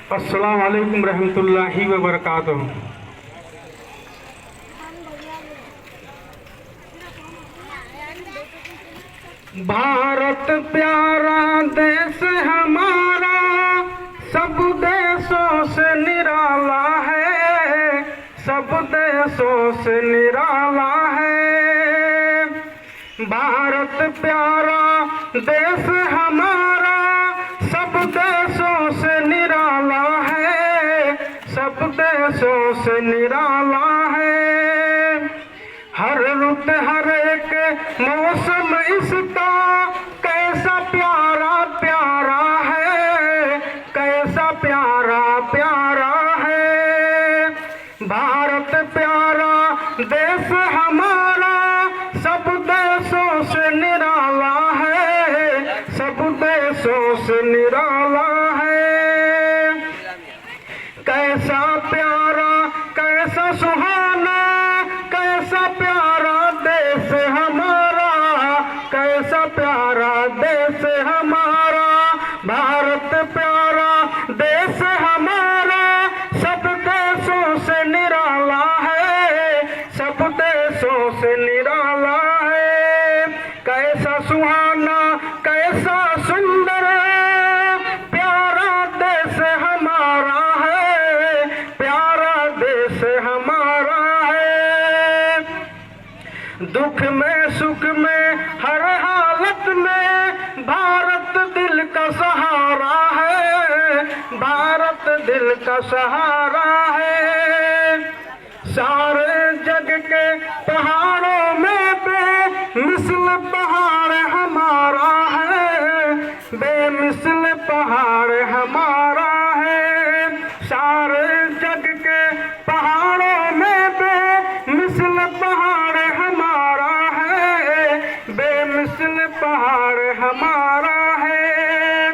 अस्सलाम वालेकुम रहमतुल्लाहि व बरकातुहू। भारत प्यारा देश हमारा, सब देशों से निराला है, सब देशों से निराला है। भारत प्यारा देश हमारा, सब देशों से निराला है, सब देशों से निराला है। हर रुत हर एक मौसम इसका कैसा प्यारा प्यारा है, कैसा प्यारा प्यारा है। भारत प्यारा देश हमारा, सब देशों से निराला है, सब देशों से निराला है। कैसा प्यारा कैसा सुहाना, कैसा प्यारा देश हमारा, कैसा प्यारा देश हमारा। भारत प्यारा देश हमारा, सब देशों से निराला है, सब देशों से निराला है। कैसा सुहाना कैसा सुंदर प्यारा देश हमारा है, प्यारा देश हमारा है। दुख में सुख में हर हालत में भारत दिल का सहारा है, भारत दिल का सहारा है। सारे जग के पहाड़ों में बेमिसल पहाड़ हमारा है, बेमिसल पहाड़ हमारा है। सारे जग के पहाड़ों में बेमिसल पहाड़ हमारा है, बेमिसल पहाड़ हमारा है।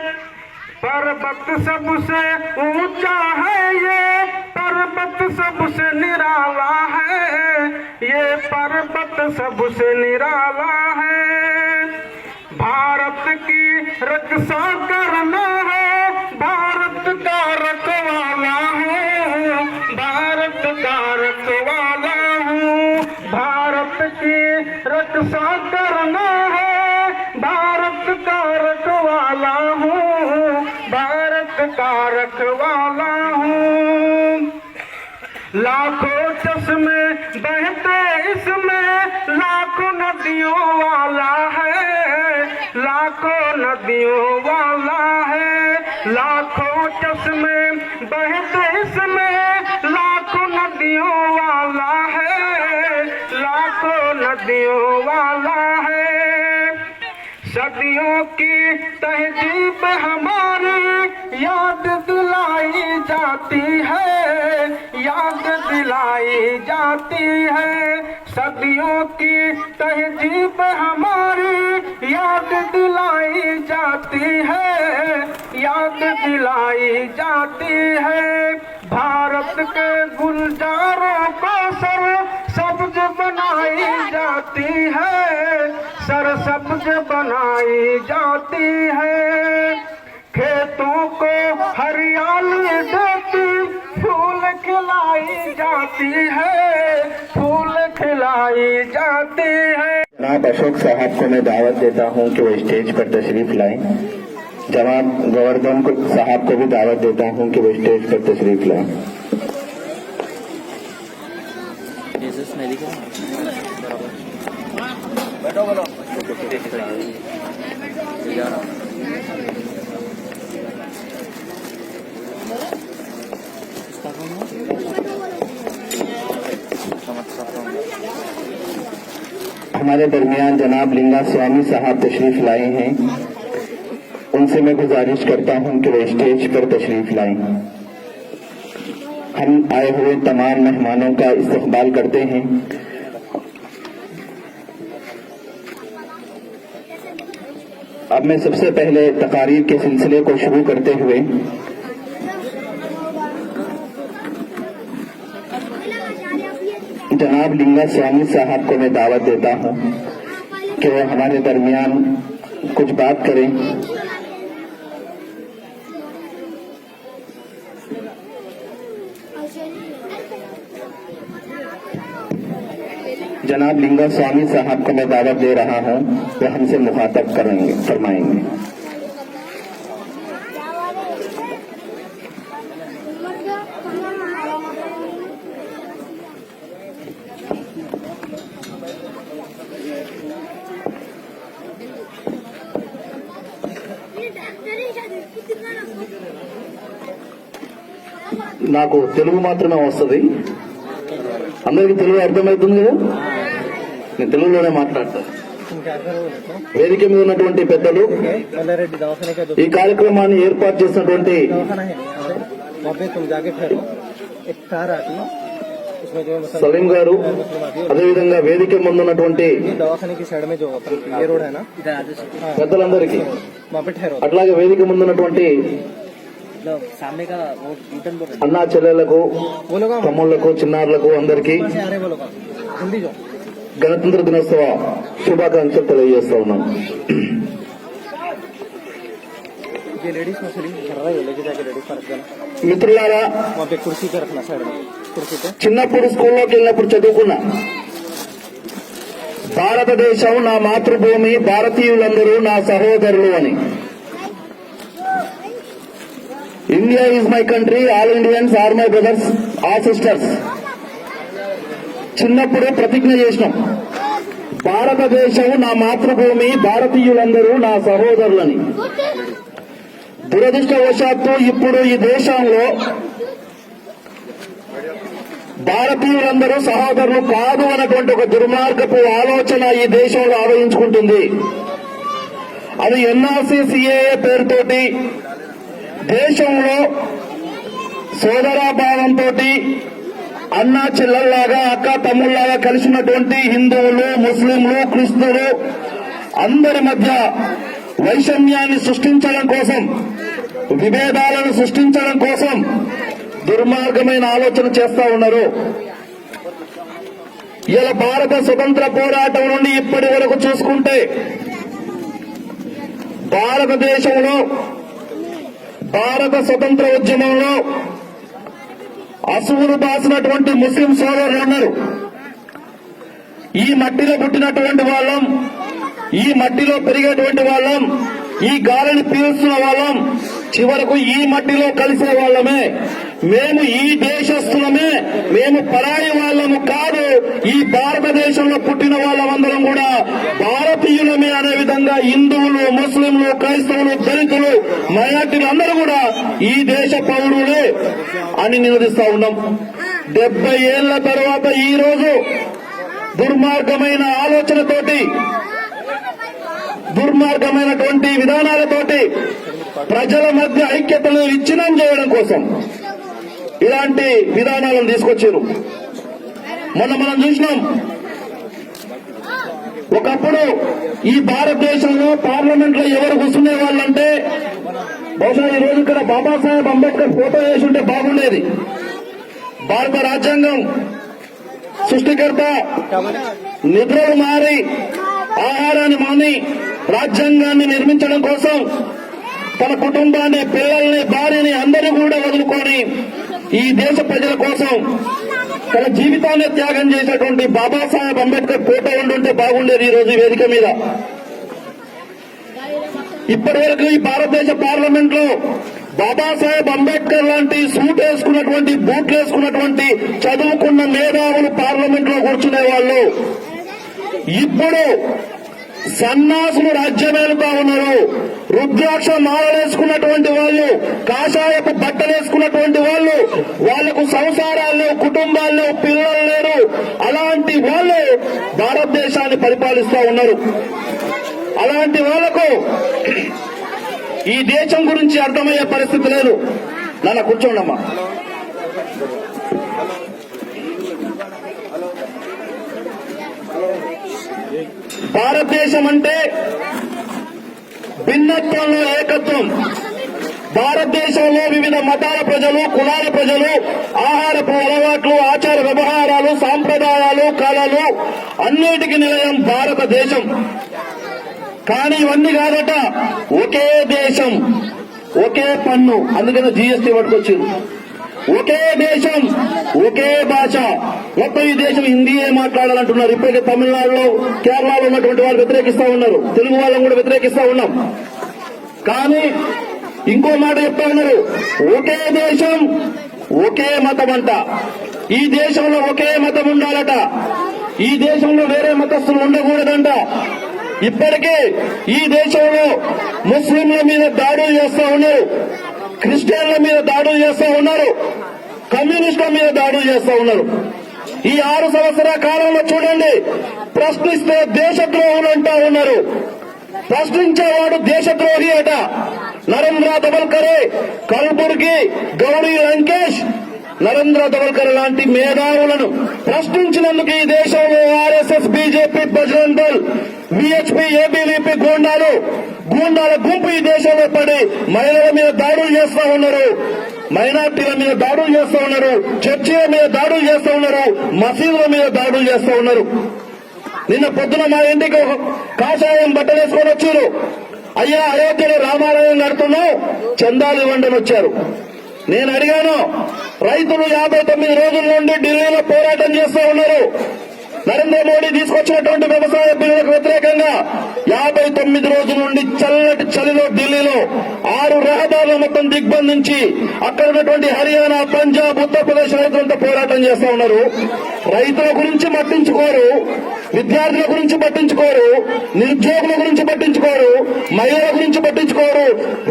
पर्वत सबसे ऊंचा है ये, पर्वत सबसे निराला है, ये पर्वत सबसे निराला है। भारत की रक्षा करना है, भारत का रखवाला हूँ, भारत का रखवाला हूँ। भारत की रक्षा करना है, भारत का रखवाला हूँ, भारत का रखवाला हूँ। लाखों चश्मे बहते इसमें, लाखों नदियों वाला है, लाखों नदियों वाला है। लाखों चश्मे बहते इसमें, लाखों नदियों वाला है, लाखों नदियों वाला है। सदियों की तहजीब हमारी याद दिलाई जाती है, याद दिलाई जाती है। सदियों की तहजीब हमारी याद दिलाई जाती है, याद दिलाई जाती है। भारत के गुलजारों को सर सब्ज बनाई जाती है, सर सब्ज बनाई जाती है। खेतों को हरियाली देती, फूल खिलाई जाती है, फूल खिलाई जाती है। जनाब अशोक साहब को मैं दावत देता हूं कि वो स्टेज पर तशरीफ लाएं। जनाब गोवर्धन साहब को भी दावत देता हूं कि वो स्टेज पर तशरीफ लाएं। हमारे दरमियान जनाब लिंगा स्वामी साहब तशरीफ लाए हैं, उनसे मैं गुजारिश करता हूं कि वे स्टेज पर तशरीफ लाएं। हम आए हुए तमाम मेहमानों का इस्तकबाल करते हैं। अब मैं सबसे पहले तकारीर के सिलसिले को शुरू करते हुए जनाब लिंगा स्वामी साहब को मैं दावत देता हूं कि वो हमारे दरमियान कुछ बात करें। जनाब लिंगा स्वामी साहब को मैं दावत दे रहा हूं, वो हमसे मुखातब करेंगे, फरमाएंगे। నాకు తెలుగు మాత్రమే వస్తుంది, అందరికీ తెలుగు అర్థమవుతుంది కదా, నేను తెలుగులోనే మాట్లాడతాను. వేదిక మీద ఉన్నటువంటి పెద్దలు, ఈ కార్యక్రమాన్ని ఏర్పాటు చేసినటువంటి సలీం గారు, అదేవిధంగా వేదిక ముందు ఉన్నటువంటి పెద్దలందరికీ, అట్లాగే వేదిక ముందున్నటువంటి అన్నా చెల్లెళ్లకు, తమ్ముళ్లకు, చిన్నారులకు అందరికీ గణతంత్ర దినోత్సవ శుభాకాంక్షలు తెలియజేస్తా ఉన్నాను. మిత్రులారా, చిన్నప్పుడు స్కూల్లోకి వెళ్ళినప్పుడు చదువుకున్నా, భారతదేశం నా మాతృభూమి, భారతీయులందరూ నా సహోదరులు అని. India is my country, all Indians are my brothers or sisters. చిన్నప్పుడు ప్రతిజ్ఞ చేసినాం, భారతదేశం నా మాతృభూమి, భారతీయులందరూ నా సహోదరులని. దురదృష్టవశాత్తు ఇప్పుడు ఈ దేశంలో భారతీయులందరూ సహోదరులు కాదు అన్నటువంటి ఒక దుర్మార్గపు ఆలోచన ఈ దేశంలో ఆవహించుకుంటుంది. అది ఎన్ఆర్సీ సిఏఏ పేరుతోటి దేశంలో సోదరాభావంతో అన్నా చెల్లెల్లాగా, అక్క తమ్ముళ్లాగా కలిసినటువంటి హిందువులు, ముస్లింలు, క్రిస్తులు అందరి మధ్య వైషమ్యాన్ని సృష్టించడం కోసం, విభేదాలను సృష్టించడం కోసం దుర్మార్గమైన ఆలోచన చేస్తా ఉన్నారు. ఇలా భారత స్వతంత్ర పోరాటం నుండి ఇప్పటి వరకు చూసుకుంటే భారతదేశంలో భారత స్వతంత్ర ఉద్యమంలో అసువులు బాసినటువంటి ముస్లిం సోదరులు ఉన్నారు. ఈ మట్టిలో పుట్టినటువంటి వాళ్ళం, ఈ మట్టిలో పెరిగేటువంటి వాళ్ళం, ఈ గాలిని పీల్చున్న వాళ్ళం, చివరకు ఈ మట్టిలో కలిసిన వాళ్ళమే. మేము ఈ దేశస్తులమే, మేము పరాయి వాళ్ళము కాదు. ఈ భారతదేశంలో పుట్టిన వాళ్ళమందరం కూడా భారతీయులమే అనే విధంగా హిందువులు, ముస్లింలు, క్రైస్తవులు, దళితులు, మైనార్టీలు అందరూ కూడా ఈ దేశ పౌరులే అని నినదిస్తా ఉన్నాం. 70 ఏళ్ల తర్వాత ఈ రోజు దుర్మార్గమైన ఆలోచనతోటి, దుర్మార్గమైనటువంటి విధానాలతోటి ప్రజల మధ్య ఐక్యతను విచ్ఛిన్నం చేయడం కోసం ఇలాంటి విధానాలను తీసుకొచ్చారు. మనం చూసినాం, ఒకప్పుడు ఈ భారతదేశంలో పార్లమెంట్ లో ఎవరు కూర్చునే వాళ్ళంటే, బహుశా ఈ రోజు ఇక్కడ బాబాసాహెబ్ అంబేద్కర్ ఫోటో వేసి ఉంటే బాగుండేది. భారత రాజ్యాంగం సృష్టికర్త నిద్రలు మారి, ఆహారాన్ని మాని రాజ్యాంగాన్ని నిర్మించడం కోసం తన కుటుంబాన్ని, పిల్లల్ని, భార్యని అందరూ కూడా వదులుకొని ఈ దేశ ప్రజల కోసం తన జీవితాన్ని త్యాగం చేసినటువంటి బాబాసాహెబ్ అంబేద్కర్ ఫోటో ఉండుంటే బాగుండేది. ఈ రోజు వేదిక మీద ఇప్పటి వరకు ఈ భారతదేశ పార్లమెంట్ లో బాబాసాహెబ్ అంబేద్కర్ లాంటి సూట్ వేసుకున్నటువంటి, బూట్లు వేసుకున్నటువంటి చదువుకున్న మేధావులు పార్లమెంట్ లో కూర్చునే వాళ్ళు ఇప్పుడు సన్నాసులు రాజ్యమేలుతా ఉన్నారు. రుద్రాక్ష మాలలేసుకున్నటువంటి వాళ్ళు, కాషాయపు బట్టలేసుకున్నటువంటి వాళ్ళు, వాళ్లకు సంసారాల్లో, కుటుంబాల్లో పిల్లలు లేరు. అలాంటి వాళ్ళు భారతదేశాన్ని పరిపాలిస్తా ఉన్నారు. అలాంటి వాళ్లకు ఈ దేశం గురించి అర్థమయ్యే పరిస్థితి లేదు. నాన్న కూర్చోండమ్మా. భారతదేశం అంటే భిన్నత్వంలో ఏకత్వం. భారతదేశంలో వివిధ మతాల ప్రజలు, కులాల ప్రజలు, ఆహారపు అలవాట్లు, ఆచార వ్యవహారాలు, సాంప్రదాయాలు, కళలు అన్నిటికీ నిలయం భారతదేశం. కానీ ఇవన్నీ కాదట, ఒకే దేశం, ఒకే పన్ను. అందుకని జీఎస్టీ పట్టుకొచ్చింది. ఒకే దేశం, ఒకే భాష, మొత్తం ఈ దేశం హిందీయే మాట్లాడాలంటున్నారు. ఇప్పటికే తమిళనాడులో, కేరళలో ఉన్నటువంటి వాళ్ళు వ్యతిరేకిస్తా ఉన్నారు. తెలుగు వాళ్ళని కూడా వ్యతిరేకిస్తా ఉన్నాం. కానీ ఇంకో మాట చెప్తా ఉన్నారు, ఒకే దేశం ఒకే మతం అంట. ఈ దేశంలో ఒకే మతం ఉండాలట. ఈ దేశంలో వేరే మతస్థులు ఉండకూడదంట. ఇప్పటికే ఈ దేశంలో ముస్లింల మీద దాడులు చేస్తా ఉన్నారు, క్రిస్టియన్ల మీద దాడులు చేస్తా ఉన్నారు, కమ్యూనిస్టుల మీద దాడులు చేస్తా ఉన్నారు. ఈ 6 సంవత్సరాల కాలంలో చూడండి, ప్రశ్నిస్తే దేశద్రోహులు అంటా ఉన్నారు. ప్రశ్నించేవాడు దేశద్రోహి అట. నరేంద్ర దవల్కరే, కల్బుర్గి, గౌరీ లంకేష్, నరేంద్ర దవల్కర్ లాంటి మేధావులను ప్రశ్నించినందుకు ఈ దేశంలో RSS, BJP, Bajrang Dal, VHP, ABVP గూండాల గుంపు ఈ దేశంలో పడి మహిళల మీద దాడులు చేస్తా ఉన్నారు, మైనార్టీల మీద దాడులు చేస్తా ఉన్నారు, చర్చిల మీద దాడులు చేస్తా ఉన్నారు, మసీదుల మీద దాడులు చేస్తా ఉన్నారు. నిన్న పొద్దున మా ఇంటికి కాషాయం బట్టలేసుకొని వచ్చారు. అయ్యా, అయోధ్యలో రామాలయం కడుతున్నాం, చందాలు ఇవ్వండి అని వచ్చారు. నేను అడిగాను, రైతులు 59 రోజుల నుండి ఢిల్లీలో పోరాటం చేస్తూ ఉన్నారు. నరేంద్ర మోడీ తీసుకొచ్చినటువంటి వ్యవసాయ బిల్లులకు వ్యతిరేకంగా 59 రోజుల నుండి చల్లటి చలిలో ఢిల్లీలో 6 రహదారులు మొత్తం దిగ్బంధించి అక్కడ ఉన్నటువంటి హర్యానా, పంజాబ్, ఉత్తరప్రదేశ్ రైతులంతా పోరాటం చేస్తా ఉన్నారు. రైతుల గురించి పట్టించుకోరు, విద్యార్థుల గురించి పట్టించుకోరు, నిరుద్యోగుల గురించి పట్టించుకోరు, మహిళల గురించి పట్టించుకోరు.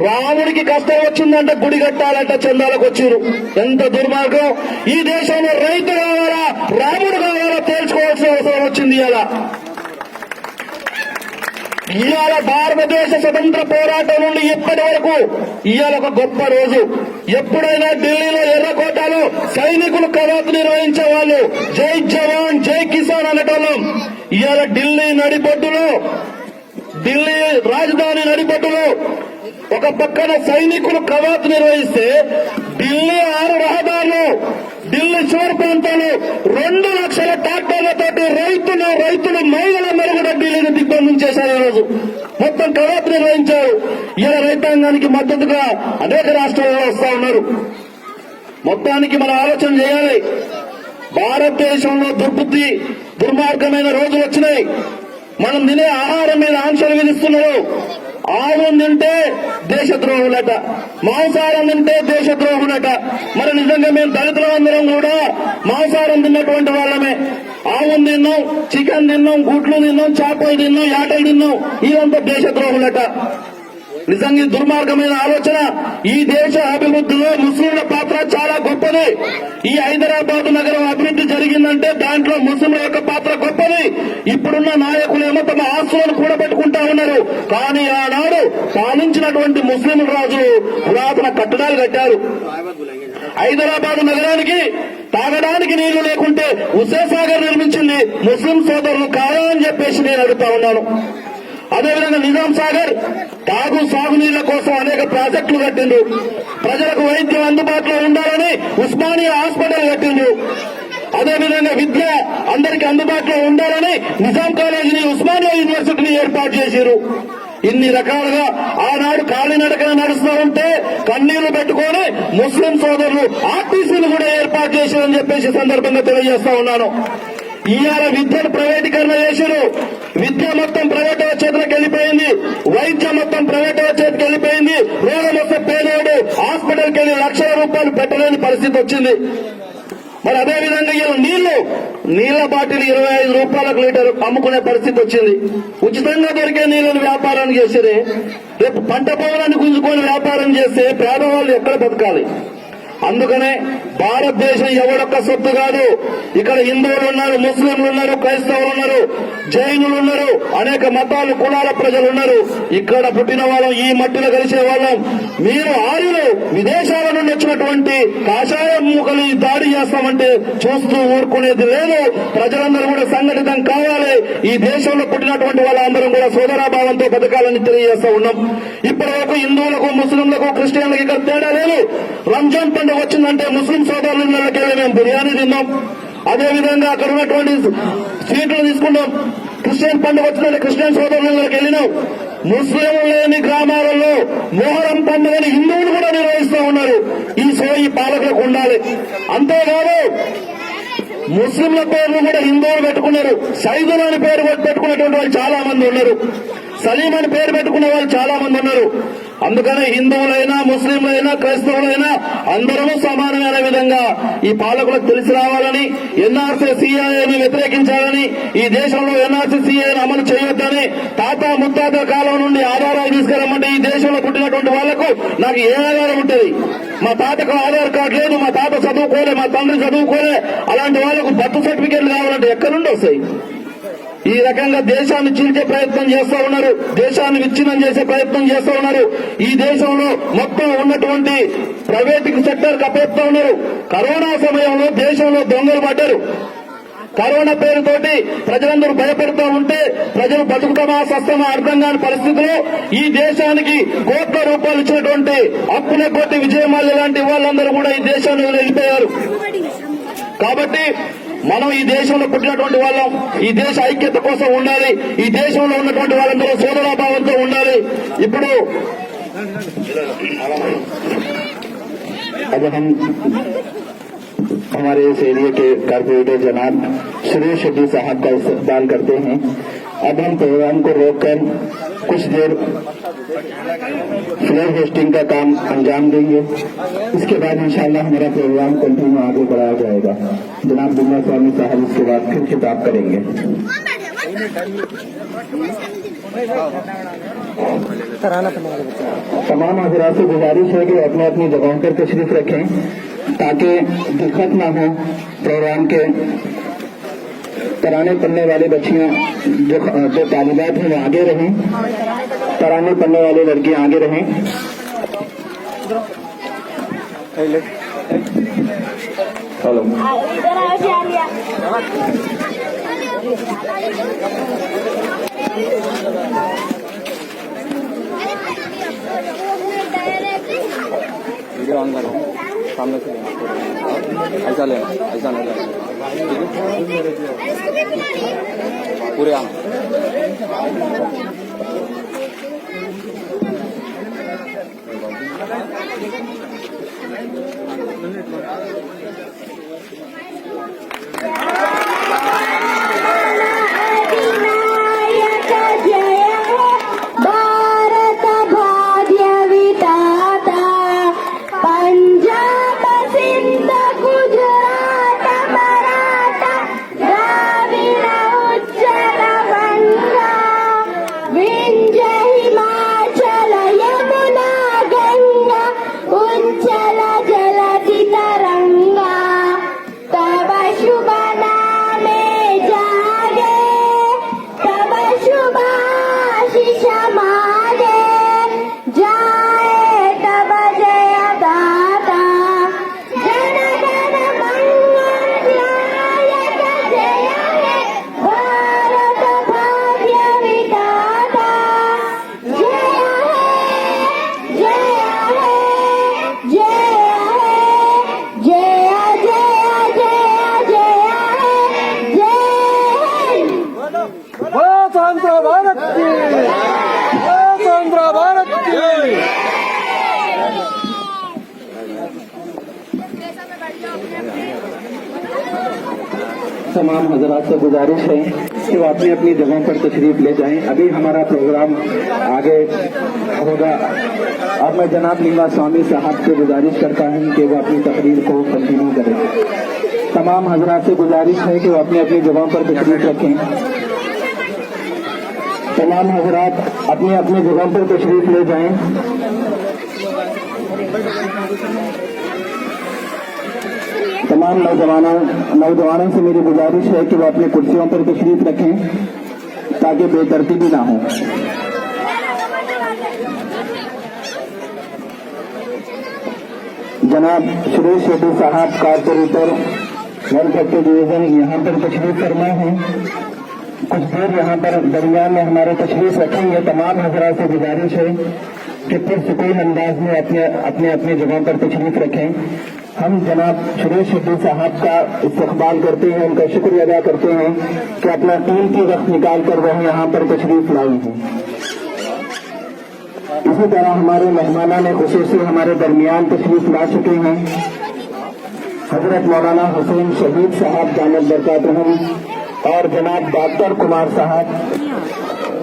రాముడికి కష్టం వచ్చిందంటే గుడి కట్టాలంటే చందాలకు వచ్చారు. ఎంత దుర్మార్గం! ఈ దేశంలో రైతు కావాలా, రాముడు కావాలా తేల్చుకోవాల్సిన అవసరం వచ్చింది. ఇవాళ భారతదేశ స్వతంత్ర పోరాటం నుండి ఇప్పటి వరకు ఇవాళ ఒక గొప్ప రోజు. ఎప్పుడైనా ఢిల్లీలో ఎర్రకోటలో సైనికులు కవాతు నిర్వహించే వాళ్ళు జై జవాన్ జై కిసాన్ అనటం, ఇవాళ ఢిల్లీ నడిబొడ్డులో, ఢిల్లీ రాజధాని నడిబొడ్డులో ఒక పక్కన సైనికులు కవాతు నిర్వహిస్తే ఢిల్లీ 6 రహదారులు, ఢిల్లీ చివరి ప్రాంతాలు 2 లక్షల ట్రాక్టర్లతోటి రైతులు మహిళల మెరుగుడ ఢిల్లీని దిగ్బంధించేశారు. ఈ రోజు మొత్తం కవాతు నిర్వహించారు. ఇలా రైతాంగానికి మద్దతుగా అనేక రాష్ట్రాల్లో వస్తా ఉన్నారు. మొత్తానికి మనం ఆలోచన చేయాలి. భారతదేశంలో దుర్మార్గమైన రోజులు వచ్చినాయి. మనం తినే ఆహారం మీద ఆంక్షలు విధిస్తున్నారు. ఆవు తింటే దేశద్రోహులట, మాంసాహారం తింటే దేశద్రోహులట. మరి నిజంగా మేము దళితులందరం కూడా మాంసాహారం తిన్నటువంటి వాళ్ళమే. ఆవు తిన్నాం, చికెన్ తిన్నాం, గుడ్లు తిన్నాం, చేపలు తిన్నాం, యాటలు తిన్నాం, ఇదంతా దేశద్రోహులట. నిజంగా దుర్మార్గమైన ఆలోచన. ఈ దేశ అభివృద్ధిలో ముస్లింల పాత్ర చాలా గొప్పది. ఈ హైదరాబాద్ నగరం అభివృద్ధి జరిగిందంటే దాంట్లో ముస్లింల యొక్క పాత్ర గొప్పది. ఇప్పుడున్న నాయకులేమో తమ ఆస్తులను కూడబెట్టుకుంటా ఉన్నారు. కానీ ఆనాడు పాలించినటువంటి ముస్లిం రాజులు పురాతన కట్టడాలు కట్టారు. హైదరాబాద్ నగరానికి తాగడానికి నీళ్లు లేకుంటే హుస్సేన్ సాగర్ నిర్మించింది ముస్లిం సోదరులు కాదా అని చెప్పేసి నేను అడుగుతా ఉన్నాను. అదేవిధంగా నిజాం సాగర్ సాగునీళ్ల కోసం అనేక ప్రాజెక్టులు కట్టిండు. ప్రజలకు వైద్యం అందుబాటులో ఉండాలని ఉస్మానియా హాస్పిటల్ కట్టిండు. అదేవిధంగా విద్య అందరికీ అందుబాటులో ఉండాలని నిజాం కాలేజీని, ఉస్మానియా యూనివర్సిటీని ఏర్పాటు చేశారు. ఇన్ని రకాలుగా ఆనాడు కాలినడకన నడుస్తూ ఉంటే కన్నీళ్లు పెట్టుకొని ముస్లిం సోదరులు ఆర్టీసీలు కూడా ఏర్పాటు చేశారని చెప్పేసి సందర్భంగా తెలియజేస్తా ఉన్నాను. ఇవాళ విద్యను ప్రైవేటీకరణ చేశారు. విద్య మొత్తం ప్రైవేట్ చేతులకు వెళ్ళిపోయింది, వైద్యం మొత్తం ప్రైవేట్ చేతికి వెళ్ళిపోయింది. రోగం వస్తే పేదోడు హాస్పిటల్కి వెళ్లి లక్షల రూపాయలు పెట్టలేని పరిస్థితి వచ్చింది. మరి అదేవిధంగా ఇలా నీళ్ల బాటిల్ 25 రూపాయలకు లీటర్ అమ్ముకునే పరిస్థితి వచ్చింది. ఉచితంగా దొరికే నీళ్లను వ్యాపారాన్ని చేసేదే. రేపు పంట పొలాన్ని గుంజుకొని వ్యాపారం చేస్తే పేదవాళ్ళు ఎక్కడ బతకాలి? అందుకనే భారతదేశం ఎవడొక్క సొత్తు కాదు. ఇక్కడ హిందువులు ఉన్నారు, ముస్లింలు ఉన్నారు, క్రైస్తవులు ఉన్నారు, జైనులు ఉన్నారు, అనేక మతాలు, కులాల ప్రజలు ఉన్నారు. ఇక్కడ పుట్టిన వాళ్ళం, ఈ మట్టిలో కలిసే వాళ్ళం. మీరు ఆర్యులు విదేశాల నుండి వచ్చినటువంటి కాషాయం మూకలు ఈ దాడి చేస్తామంటే చూస్తూ ఊరుకునేది లేదు. ప్రజలందరూ కూడా సంఘటితం కావాలి. ఈ దేశంలో పుట్టినటువంటి వాళ్ళందరం కూడా సోదరాభావంతో బతకాలని తెలియజేస్తా ఉన్నాం. ఇప్పటి వరకు హిందువులకు, ముస్లింలకు, క్రిస్టియన్లకు ఇక్కడ తేడా లేదు. రంజాన్ పండుగ వచ్చిందంటే ముస్లిం సోదరుల ఇళ్ళకెళ్ళి మేము బిర్యానీ తిన్నాం. అదేవిధంగా అక్కడ ఉన్నటువంటి స్వీట్లు తీసుకున్నాం. క్రిస్టియన్ పండుగ వచ్చిందంటే క్రిస్టియన్ సోదరుల ఇళ్ళకి వెళ్ళినాం. ముస్లిం లేని గ్రామాలలో మొహరం పండుగని హిందువులు కూడా నిర్వహిస్తూ ఉన్నారు. ఈ పాలకులకు ఉండాలి. అంతేకాదు ముస్లింల పేర్లు కూడా హిందువులు పెట్టుకున్నారు. సైదులు అని పేరు పెట్టుకున్నటువంటి వాళ్ళు చాలా మంది ఉన్నారు. సలీం అని పేరు పెట్టుకున్న వాళ్ళు చాలా మంది ఉన్నారు. అందుకని హిందువులైనా ముస్లింలైనా క్రైస్తవులైనా అందరూ సమానమైన విధంగా ఈ పాలకులకు తెలిసి రావాలని, ఎన్ఆర్సీ సిఏను వ్యతిరేకించాలని, ఈ దేశంలో ఎన్ఆర్సీ సిఏను అమలు చేయొద్దని తాత ముత్తాత కాలం నుండి ఆధారాలు తీసుకురమ్మంటే ఈ దేశంలో పుట్టినటువంటి వాళ్లకు నాకు ఏ ఆధారం ఉంటుంది? మా తాతకు ఆధార్ కార్డు లేదు, మా తాత చదువుకోలే, మా తండ్రి చదువుకోలే. అలాంటి వాళ్లకు బర్త్ సర్టిఫికేట్లు కావాలంటే ఎక్కడి నుండి వస్తాయి? ఈ రకంగా దేశాన్ని చీల్చే ప్రయత్నం చేస్తూ ఉన్నారు. దేశాన్ని విచ్ఛిన్నం చేసే ప్రయత్నం చేస్తూ ఉన్నారు. ఈ దేశంలో మొత్తం ఉన్నటువంటి ప్రైవేట్ సెక్టర్ కప్పేస్తూ ఉన్నారు. కరోనా సమయంలో దేశంలో దొంగలు పడ్డారు. కరోనా పేరుతోటి ప్రజలందరూ భయపడుతూ ఉంటే ప్రజలు బతుకుతామా సస్తమా అర్థం కాని పరిస్థితుల్లో ఈ దేశానికి కోట్ల రూపాయలు ఇచ్చినటువంటి అప్పుల కొట్టి విజయమాల్య లాంటి వాళ్ళందరూ కూడా ఈ దేశాన్ని వెళ్ళిపోయారు. కాబట్టి మనం ఈ దేశంలో పుట్టినటువంటి వాళ్ళం, ఈ దేశ ఐక్యత కోసం ఉండాలి. ఈ దేశంలో ఉన్నటువంటి వాళ్ళందరూ సోదరాభావంతో ఉండాలి. ఇప్పుడు अब हम हमारे इस एरिया के कारपोरेटर जनाब सुरेश शेट्टी साहब का इस्तकबाल करते हैं। अब हम प्रोग्राम को रोककर कुछ देर फ्लैग होस्टिंग का काम अंजाम देंगे। इसके बाद इंशाअल्लाह हमारा प्रोग्राम कंटिन्यू आगे बढ़ाया जाएगा। जनाब दुल्ला स्वामी साहब इसके बाद फिर खिताब करेंगे। तमाम हजरात से गुजारिश है कि अपने अपनी जगहों पर तशरीफ रखें ताकि दिक्कत ना हो। प्रोग्राम के तराने पढ़ने वाले बच्चियां जो तालिबात हैं वो आगे रहें, तराने पढ़ने वाले लड़कियां आगे रहें। हेलो वीडियो ऑन करो, सामने से ऐसा लेना, ऐसा नहीं लेना, ठीक है? पूरे आम स्वतंत्र भारत की, स्वतंत्र भारत की। तमाम हजरात से गुजारिश है कि वो अपनी अपनी जगहों पर तशरीफ ले जाएं। अभी हमारा प्रोग्राम आगे होगा। अब मैं जनाब लिंगा स्वामी साहब से गुजारिश करता हूं कि वो अपनी तकरीर को कंटिन्यू करें। तमाम हजरात से गुजारिश है कि वो अपनी अपनी जगहों पर तशरीफ रखें। तमाम हजरात अपनी अपनी जगहों पर तशरीफ ले जाएं। तमाम नौजवानों से मेरी गुजारिश है कि वो अपनी कुर्सियों पर तशरीफ रखें ताकि बेतरतीबी ना हो। जनाब सुरेश शेट्टी साहब कारपोरेटर 130 डिवीजन यहाँ पर तशरीफ फरमा है। कुछ देर यहाँ पर दरमियान में हमारे तशरीफ रखेंगे। तमाम हजरात से गुजारिश है कि पुरसुकून अंदाज में अपने अपनी जगहों पर तशरीफ रखें। हम जनाब सुरेश शेट्टी साहब का इस्तकबाल करते हैं, उनका शुक्रिया अदा करते हैं कि अपना कीमती वक्त निकाल कर वह यहाँ पर तशरीफ लाई हैं। इसी तरह हमारे मेहमाना ने खुसूसी हमारे दरमियान तशरीफ ला चुके हैं। हजरत मौलाना हुसैन शहीद साहब दामद बरकातुहुम और जनाब डॉक्टर कुमार साहब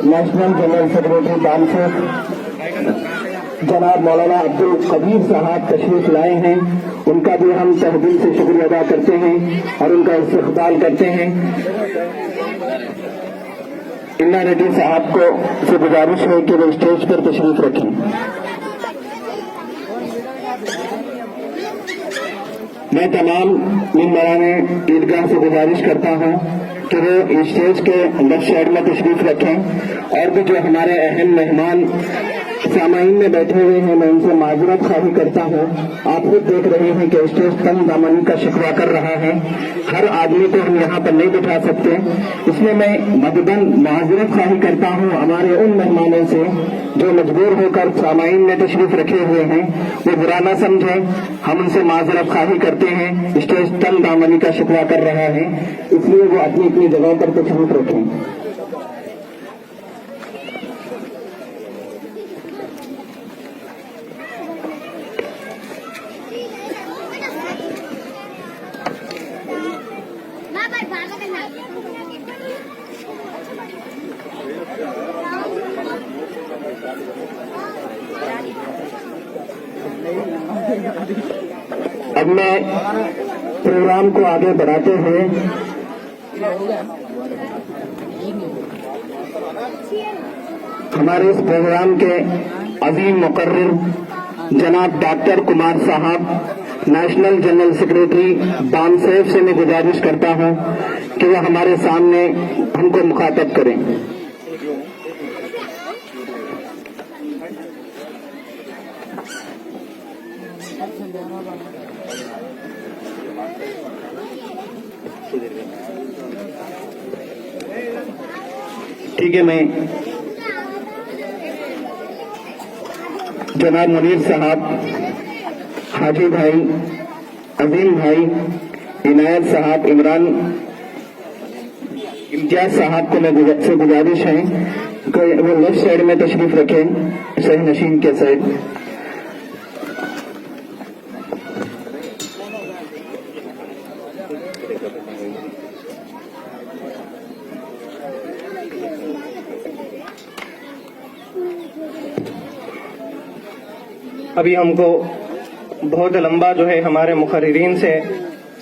नेशनल जनरल सेक्रेटरी बामसेफ जनाब मौलाना अब्दुल कबीर साहब तशरीफ लाए हैं। उनका भी हम तहे दिल से शुक्रिया अदा करते हैं और उनका इस्तकबाल करते हैं। इन्ना रेड्डी साहब को से गुजारिश है कि वो स्टेज पर तशरीफ रखें। मैं तमाम मेंबराने ईदगाह से गुजारिश करता हूं कि वो स्टेज के लेफ्ट साइड में तशरीफ रखें और भी जो हमारे अहम मेहमान सामाइन में बैठे हुए हैं मैं उनसे माजरत खाही करता हूं। आप खुद देख रहे हैं कि स्टेज तंग दामनी का शिकवा कर रहा है। हर आदमी को हम यहाँ पर नहीं बिठा सकते, इसलिए मैं मददन माजरत खाही करता हूं हमारे उन मेहमानों से जो मजबूर होकर सामाइन में तशरीफ रखे हुए हैं। वो बुरा ना समझे, हम उनसे माजरत खाही करते हैं। स्टेज तंग दामनी का शिकवा कर रहा है, इसलिए वो अपनी अपनी जगह पर तशरीफ रखें। अब मैं प्रोग्राम को आगे बढ़ाते हुए हमारे इस प्रोग्राम के अजीम मुकर्रिर जनाब डॉक्टर कुमार साहब नेशनल जनरल सेक्रेटरी बामसेफ से मैं गुजारिश करता हूं कि वो हमारे सामने हमको मुखातब करें। ठीक है, मैं जनाब मुनीर साहब, हाजी भाई, अजीम भाई, इनायत साहब, इमरान इम्तियाज साहब को मैं से गुजारिश है कि वो लेफ्ट साइड में तशरीफ रखें, सही नशीन के साइड। अभी हमको बहुत लंबा जो है हमारे मुखर्रिरीन से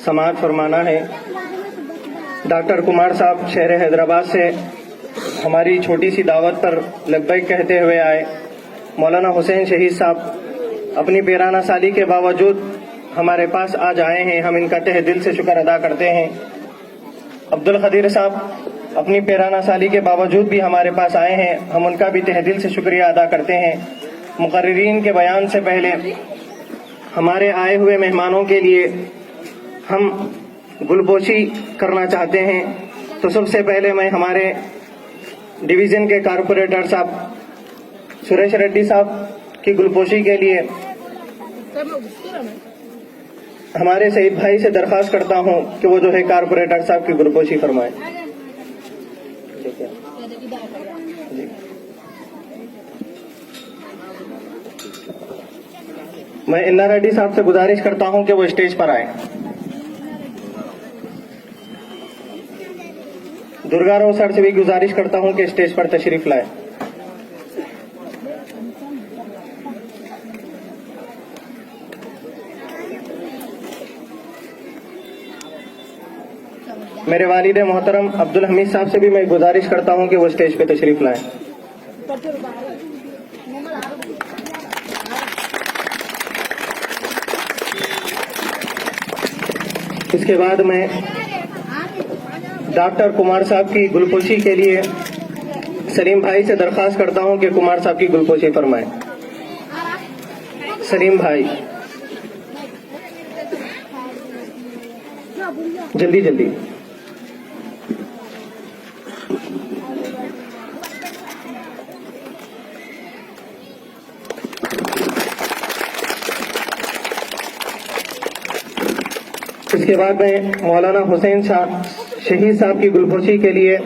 समाअत फरमाना है। डॉक्टर कुमार साहब शहर हैदराबाद से हमारी छोटी सी दावत पर लब्बैक कहते हुए आए। मौलाना हुसैन शहीद साहब अपनी 13 साली के बावजूद हमारे पास आज आए हैं, हम इनका तहे दिल से शुक्र अदा करते हैं। अब्दुल खदीर साहब अपनी 13 साली के बावजूद भी हमारे पास आए हैं, हम उनका भी तहे दिल से शुक्रिया अदा करते हैं। मुकर्रिरीन के बयान से पहले हमारे आए हुए मेहमानों के लिए हम गुलपोशी करना चाहते हैं। तो सबसे पहले मैं हमारे डिवीजन के कारपोरेटर साहब सुरेश रेड्डी साहब की गुलपोशी के लिए हमारे शहीद भाई से दरख्वास्त करता हूं कि वो जो है कारपोरेटर साहब की गुलपोशी फरमाए। मैं इन्ना रेड्डी साहब से गुजारिश करता हूं कि वो स्टेज पर आए। दुर्गा राव सर से भी गुजारिश करता हूं कि स्टेज पर तशरीफ लाए। मेरे वालिद मोहतरम अब्दुल हमीद साहब से भी मैं गुजारिश करता हूं कि वो स्टेज पे तशरीफ लाएं। इसके बाद मैं डॉक्टर कुमार साहब की गुलपोशी के लिए सलीम भाई से दरख्वास्त करता हूं कि कुमार साहब की गुलपोशी फरमाएं। सलीम भाई जल्दी जल्दी। इसके बाद मैं मौलाना हुसैन शहीद साहब की गुलपोशी के लिए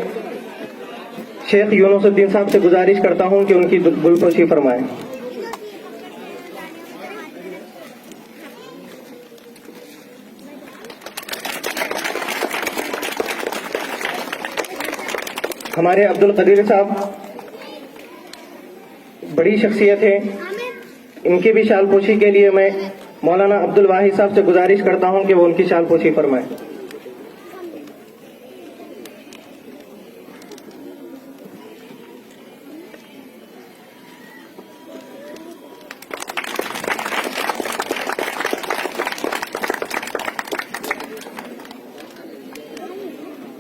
शेख यूनुसुद्दीन साहब से गुजारिश करता हूं कि उनकी गुलपोशी फरमाएं। हमारे अब्दुल कदीर साहब बड़ी शख्सियत है, इनकी भी शालपोशी के लिए मैं मौलाना अब्दुल वाहिद साहब से गुजारिश करता हूं कि वो उनकी शालपोशी फरमाएं।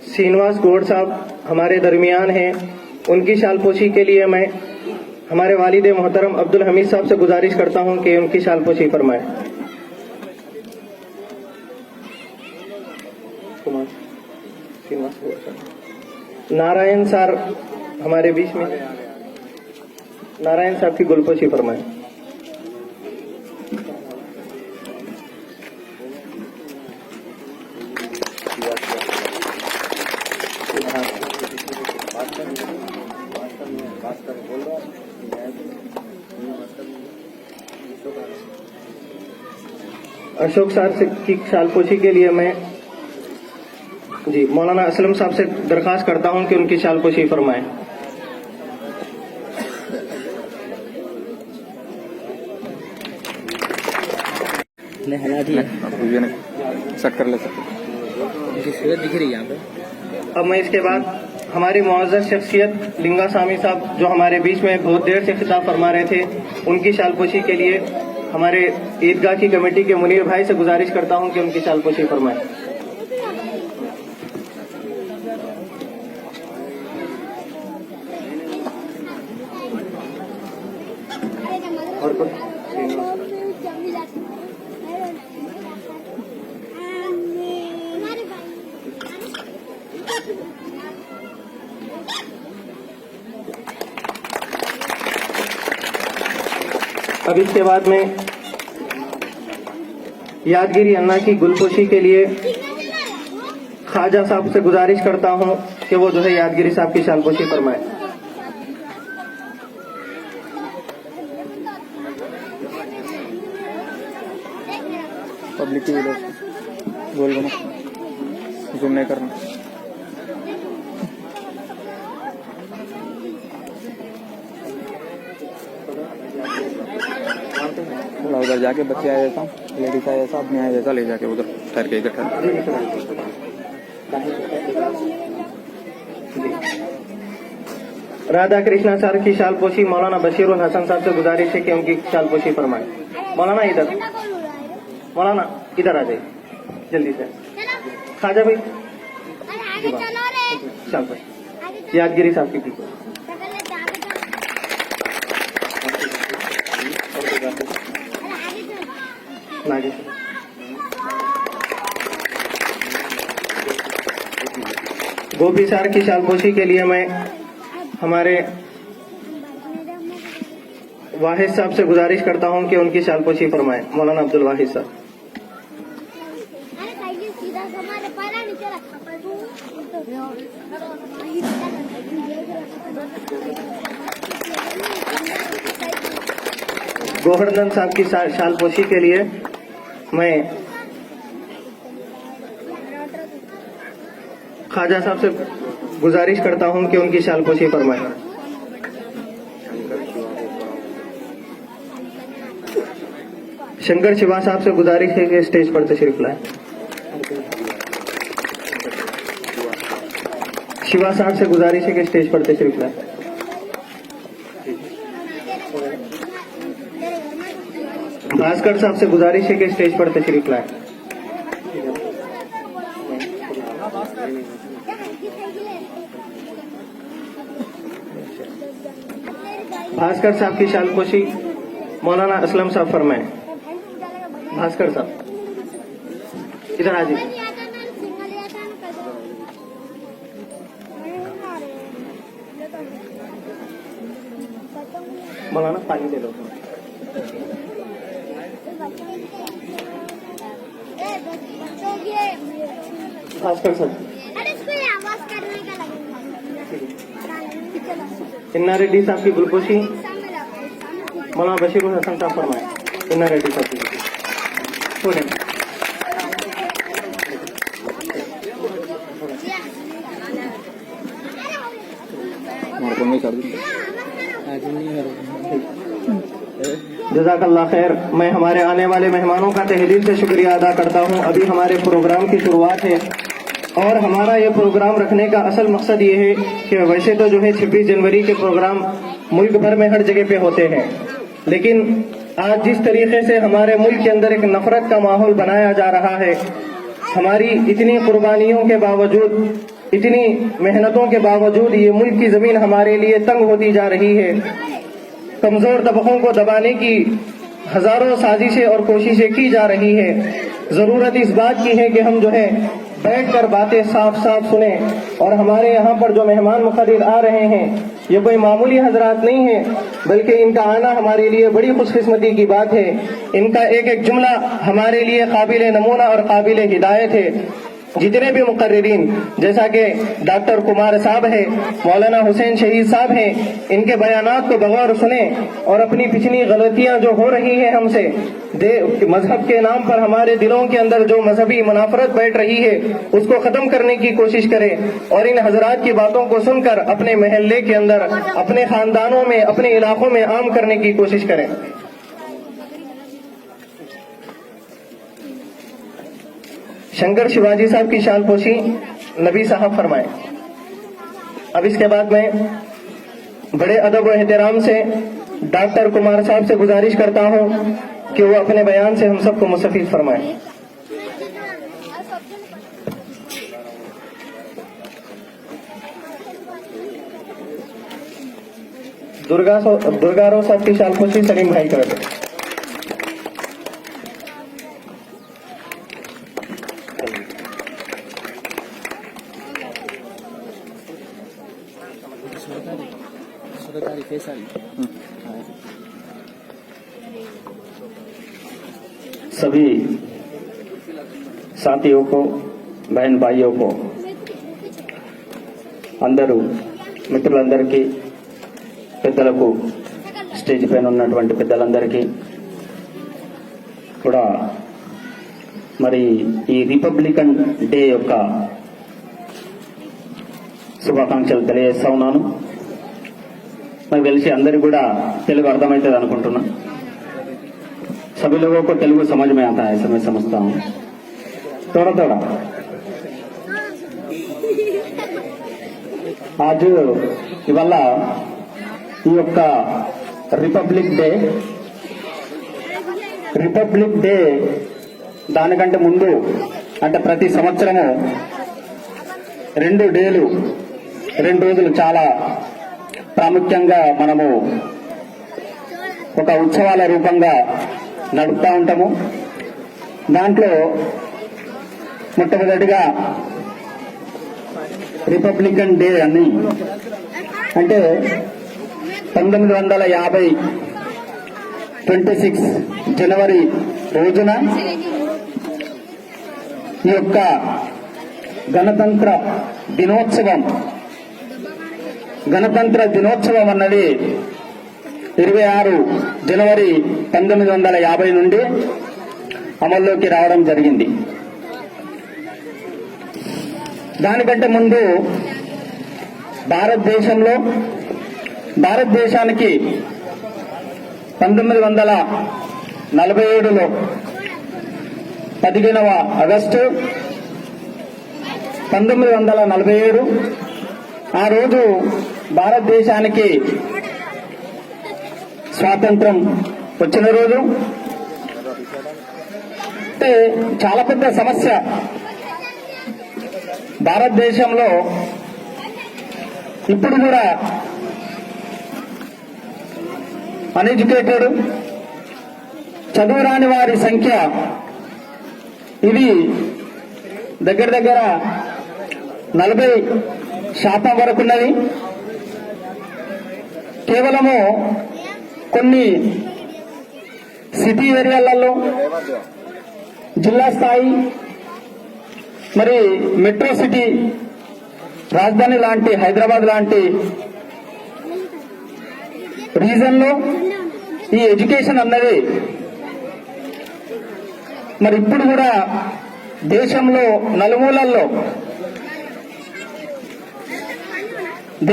श्रीनिवास गौड़ साहब हमारे दरमियान हैं, उनकी शालपोशी के लिए मैं हमारे वालिद मोहतरम अब्दुल हमीद साहब से गुजारिश करता हूं कि उनकी शालपोशी फरमाएं। नारायण सर हमारे बीच में, नारायण साहब की गुलपोशी फरमाएं। अशोक सर की शालपोशी के लिए मैं जी मौलाना असलम साहब से दरखास्त करता हूं कि उनकी शालपोशी फरमाएं। सेट कर ले सकते दिख रही है यहाँ पे। अब मैं इसके बाद हमारी मुअज़्ज़ज़ शख्सियत लिंगा सामी साहब जो हमारे बीच में बहुत देर से खिताब फरमा रहे थे, उनकी शालपोशी के लिए हमारे ईदगाह की कमेटी के मुनीर भाई से गुजारिश करता हूं कि उनकी शालपोशी फरमाएं। और कुछ अब इसके बाद में यादगिरी अन्ना की गुलपोशी के लिए ख्वाजा साहब से गुजारिश करता हूं कि वो जो है यादगिरी साहब की शालपोशी फरमाएं। पब्लिक की वीडियो बोल दो ना, जूम नहीं करना। थोड़ा उधर जाके बच्चे आए जैसा, लेडीज आए जैसा, अपने आए जैसा ले जाके उधर ठहर के इधर ठहर। राधा कृष्णा सर की शालपोशी मौलाना बशीरुल हसन साहब से गुजारिश है कि उनकी शालपोशी फरमाएं। मौलाना इधर, मौलाना इधर आ जाइए जल्दी से। खाजा भाई शालपोशी यादगिरी साहब की बिल्कुल। गोपी सर की शालपोशी के लिए मैं हमारे वाहिद साहब से गुजारिश करता हूं कि उनकी शालपोशी फरमाएं। मौलाना अब्दुल वाहिद साहब। गोवर्धन साहब की शालपोशी के लिए मैं ख्वाजा साहब से गुजारिश करता हूं कि उनकी शालपोशी फरमाएं। शंकर शिवा साहब से गुजारिश है कि स्टेज पर तशरीफ लाएं। शिवा साहब से गुजारिश है कि स्टेज पर तशरीफ लाएं। भास्कर साहब से गुजारिश है कि स्टेज पर तशरीफ लाएं। भास्कर साहब की शालपोशी मौलाना असलम साहब फरमाएं। भास्कर साहब इधर आ जाइए। मौलाना पानी दे लो। भास्कर साहब इन्ना रेड्डी साहब की गुलपोशी मौलाना बशीरुल हसन साहब फरमाएं। इन्ना रेड्डी साहब की जज़ाकल्लाह खैर। मैं हमारे आने वाले मेहमानों का तहे दिल से शुक्रिया अदा करता हूं। अभी हमारे प्रोग्राम की शुरुआत है और हमारा ये प्रोग्राम रखने का असल मकसद ये है कि वैसे तो जो है 26 जनवरी के प्रोग्राम मुल्क भर में हर जगह पे होते हैं, लेकिन आज जिस तरीके से हमारे मुल्क के अंदर एक नफरत का माहौल बनाया जा रहा है, हमारी इतनी कुर्बानियों के बावजूद, इतनी मेहनतों के बावजूद ये मुल्क की जमीन हमारे लिए तंग होती जा रही है। कमजोर तबकों को दबाने की हजारों साजिशें और कोशिशें की जा रही है। जरूरत इस बात की है कि हम जो है बैठकर बातें साफ साफ सुने। और हमारे यहाँ पर जो मेहमान मुकर्रर आ रहे हैं, ये कोई मामूली हजरात नहीं है, बल्कि इनका आना हमारे लिए बड़ी खुशकिस्मती की बात है। इनका एक एक जुमला हमारे लिए काबिल नमूना और काबिल हिदायत है। जितने भी मुकर्रिरीन, जैसा कि डॉक्टर कुमार साहब है, मौलाना हुसैन शहीद साहब हैं, इनके बयानात को बगौर सुने और अपनी पिछली गलतियां जो हो रही है हमसे, मजहब के नाम पर हमारे दिलों के अंदर जो मजहबी मुनाफरत बैठ रही है, उसको खत्म करने की कोशिश करें और इन हजरात की बातों को सुनकर अपने महल्ले के अंदर, अपने खानदानों में, अपने इलाकों में आम करने की कोशिश करें। शंकर शिवाजी साहब की शान पोशी नबी साहब फरमाए। अब इसके बाद मैं बड़े अदब और एहतराम से डॉक्टर कुमार साहब से गुजारिश करता हूं कि वो अपने बयान से हम सबको मुस्तफीद फरमाए। दुर्गारो साहब की शान पोशी सलीम भाई कर दो। सभी साथियों को, बहन भाइयों को, అందరూ మిత్రులందరికీ, పెద్దలకు, స్టేజ్ పైన ఉన్నటువంటి పెద్దలందరికీ కూడా మరి ఈ రిపబ్లికన్ డే యొక్క శుభాకాంక్షలు తెలియజేస్తా ఉన్నాను. నాకు తెలిసి అందరికి కూడా తెలుగు అర్థమవుతుంది అనుకుంటున్నా. सभी लोगों को तेलुगु समझ में आता है, ऐसा मैं समझता हूँ, थोड़ा थोड़ा। आज ఇవాళ ఈ యొక్క రిపబ్లిక్ డే దానికంటే ముందు అంటే ప్రతి సంవత్సరము 2 రోజులు చాలా ప్రాముఖ్యంగా మనము ఒక ఉత్సవాల రూపంగా నడుపుతా ఉంటాము. దాంట్లో మొట్టమొదటిగా రిపబ్లికన్ డే అని అంటే 1950 26 జనవరి రోజున ఈ యొక్క గణతంత్ర దినోత్సవం అన్నది 26 జనవరి 1950 నుండి అమల్లోకి రావడం జరిగింది. దానికంటే ముందు భారతదేశానికి 1947లో 15వ ఆగస్టు 1947 ఆ రోజు భారతదేశానికి స్వాతంత్రం వచ్చిన రోజు. అంటే చాలా పెద్ద సమస్య భారతదేశంలో ఇప్పుడు కూడా అన్ఎడ్యుకేటెడ్, చదువు రాని వారి సంఖ్య ఇది దగ్గర 40% వరకున్నది. కేవలము కొన్ని సిటీ ఏరియాలలో, జిల్లా స్థాయి, మరి మెట్రో సిటీ రాజధాని లాంటి హైదరాబాద్ లాంటి రీజన్ లో ఈ ఎడ్యుకేషన్ అన్నది మరి ఇప్పుడు కూడా దేశంలో నలుమూలల్లో,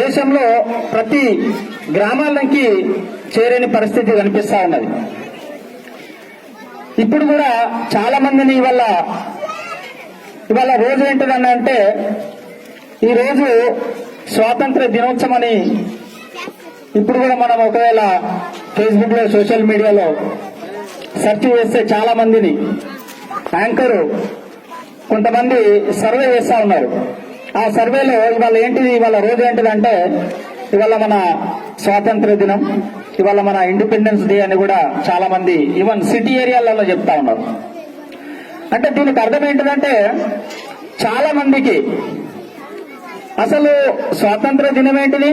దేశంలో ప్రతి గ్రామాలకి చేరని పరిస్థితి కనిపిస్తా ఉన్నది. ఇప్పుడు కూడా చాలా మందిని ఇవాళ రోజు ఏంటిదని అంటే ఈ రోజు స్వాతంత్ర దినోత్సవం అని ఇప్పుడు కూడా మనం ఒకవేళ ఫేస్బుక్ లో సోషల్ మీడియాలో సెర్చ్ చేస్తే చాలా మందిని యాంకరు కొంతమంది సర్వే చేస్తా ఉన్నారు. ఆ సర్వేలో ఇవాళ ఏంటిది, ఇవాళ రోజు ఏంటిదంటే ఇవాళ మన స్వాతంత్ర దినం, ఇవాళ మన ఇండిపెండెన్స్ డే అని కూడా చాలా మంది ఈవెన్ సిటీ ఏరియాలలో చెప్తా ఉన్నారు. అంటే దీనికి అర్థం ఏంటిదంటే చాలా మందికి అసలు స్వాతంత్ర దినం ఏంటిది,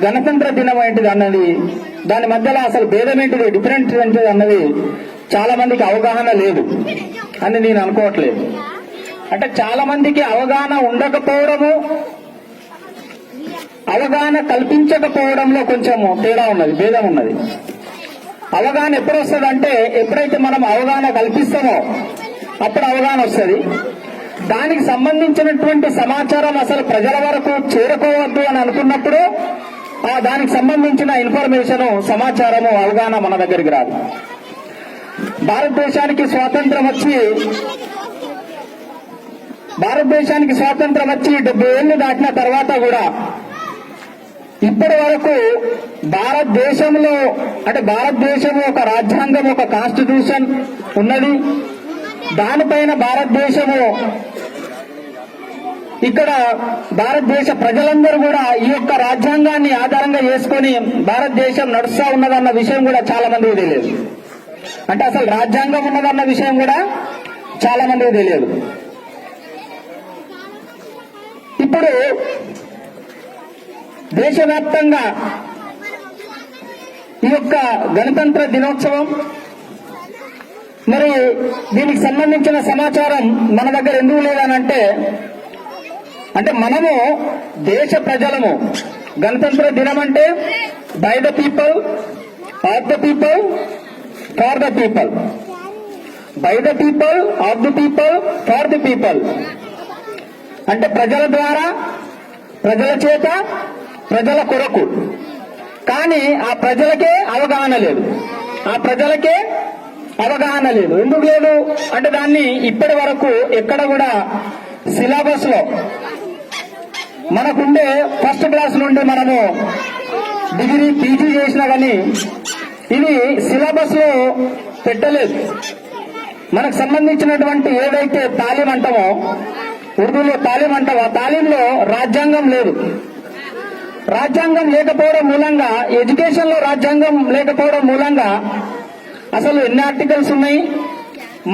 గణతంత్ర దినం ఏంటిది అన్నది, దాని మధ్యలో అసలు భేదం ఏంటిది, డిఫరెంట్ ఏంటిది అన్నది చాలా మందికి అవగాహన లేదు అని నేను అనుకోవట్లేదు. అంటే చాలా మందికి అవగాహన ఉండకపోవడము, అవగాహన కల్పించకపోవడంలో కొంచెం తేడా ఉన్నది, భేదం ఉన్నది. అవగాహన ఎప్పుడు వస్తుంది అంటే ఎప్పుడైతే మనం అవగాహన కల్పిస్తామో అప్పుడు అవగాహన వస్తుంది. దానికి సంబంధించినటువంటి సమాచారం అసలు ప్రజల వరకు చేరుకోవద్దు అని అనుకున్నప్పుడు దానికి సంబంధించిన ఇన్ఫర్మేషన్, సమాచారము, అవగాహన మన దగ్గరికి రాదు. భారతదేశానికి స్వాతంత్రం వచ్చి 70 ఏళ్లు దాటిన తర్వాత కూడా ఇప్పటి వరకు భారతదేశంలో అంటే భారతదేశము ఒక రాజ్యాంగం, ఒక కాన్స్టిట్యూషన్ ఉన్నది. దానిపైన భారతదేశము ఇక్కడ భారతదేశ ప్రజలందరూ కూడా ఈ యొక్క రాజ్యాంగాన్ని ఆధారంగా చేసుకొని భారతదేశం నడుస్తా ఉన్నదన్న విషయం కూడా చాలా మందికి తెలియదు. అంటే అసలు రాజ్యాంగం ఉన్నదన్న విషయం కూడా చాలా మందికి తెలియదు. ఇప్పుడు దేశవ్యాప్తంగా ఈ యొక్క గణతంత్ర దినోత్సవం, మరి దీనికి సంబంధించిన సమాచారం మన దగ్గర ఎందుకు లేదనంటే మనము దేశ ప్రజలము. గణతంత్ర దినం అంటే by the people, of the people, for the people. By the people, of the people, for the people. అంటే ప్రజల ద్వారా, ప్రజల చేత, ప్రజల కొరకు. కానీ ఆ ప్రజలకే అవగాహన లేదు. ఎందుకు లేదు అంటే దాన్ని ఇప్పటి వరకు ఎక్కడ కూడా సిలబస్ లో మనకుండే ఫస్ట్ క్లాస్ నుండి మనము డిగ్రీ, పీజీ చేసినా కానీ ఇది సిలబస్ లో పెట్టలేదు. మనకు సంబంధించినటువంటి ఏదైతే తాలీం అంటామో, ఉర్దూలో తాలీం అంటామో, ఆ తాలీంలో రాజ్యాంగం లేదు. రాజ్యాంగం లేకపోవడం మూలంగా, ఎడ్యుకేషన్ లో రాజ్యాంగం లేకపోవడం మూలంగా అసలు ఎన్ని ఆర్టికల్స్ ఉన్నాయి,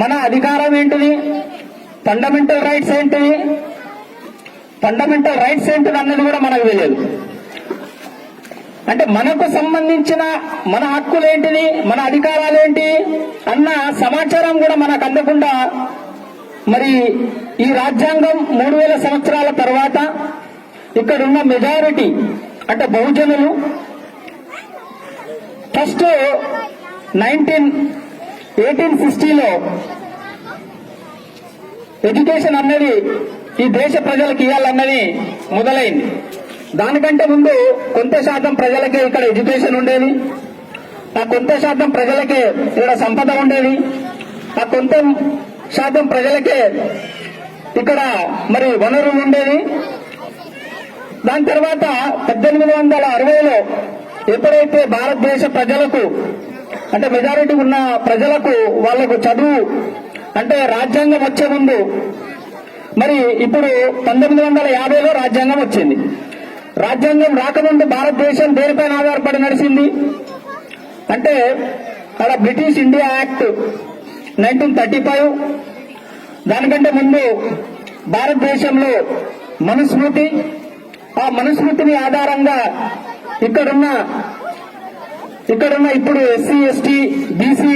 మన అధికారం ఏంటిది, ఫండమెంటల్ రైట్స్ ఏంటిది అన్నది కూడా మనకు తెలియదు. అంటే మనకు సంబంధించిన మన హక్కులేంటిది, మన అధికారాలేంటి అన్న సమాచారం కూడా మనకు అందకుండా మరి ఈ రాజ్యాంగం 3000 సంవత్సరాల తర్వాత ఇక్కడున్న మెజారిటీ అంటే బహుజనులు ఫస్ట్ 1860లో ఎడ్యుకేషన్ అన్నది ఈ దేశ ప్రజలకు ఇవ్వాలన్నది మొదలైంది. దానికంటే ముందు కొంత శాతం ప్రజలకే ఇక్కడ ఎడ్యుకేషన్ ఉండేది, ఆ కొంత శాతం ప్రజలకే ఇక్కడ సంపద ఉండేది, ఆ కొంత శాతం ప్రజలకే ఇక్కడ మరి వనరులు ఉండేది. దాని తర్వాత 1860లో ఎప్పుడైతే భారతదేశ ప్రజలకు అంటే మెజారిటీ ఉన్న ప్రజలకు వాళ్లకు చదువు అంటే రాజ్యాంగం వచ్చే ముందు, మరి ఇప్పుడు 1950లో రాజ్యాంగం వచ్చింది. రాజ్యాంగం రాకముందు భారతదేశం దేనిపైన ఆధారపడి నడిచింది అంటే అలా బ్రిటిష్ ఇండియా యాక్ట్ 1935. దానికంటే ముందు భారతదేశంలో మనుస్మృతి, ఆ మనుస్మృతిని ఆధారంగా ఇక్కడున్న ఇప్పుడు ఎస్సీ, ఎస్టీ, బీసీ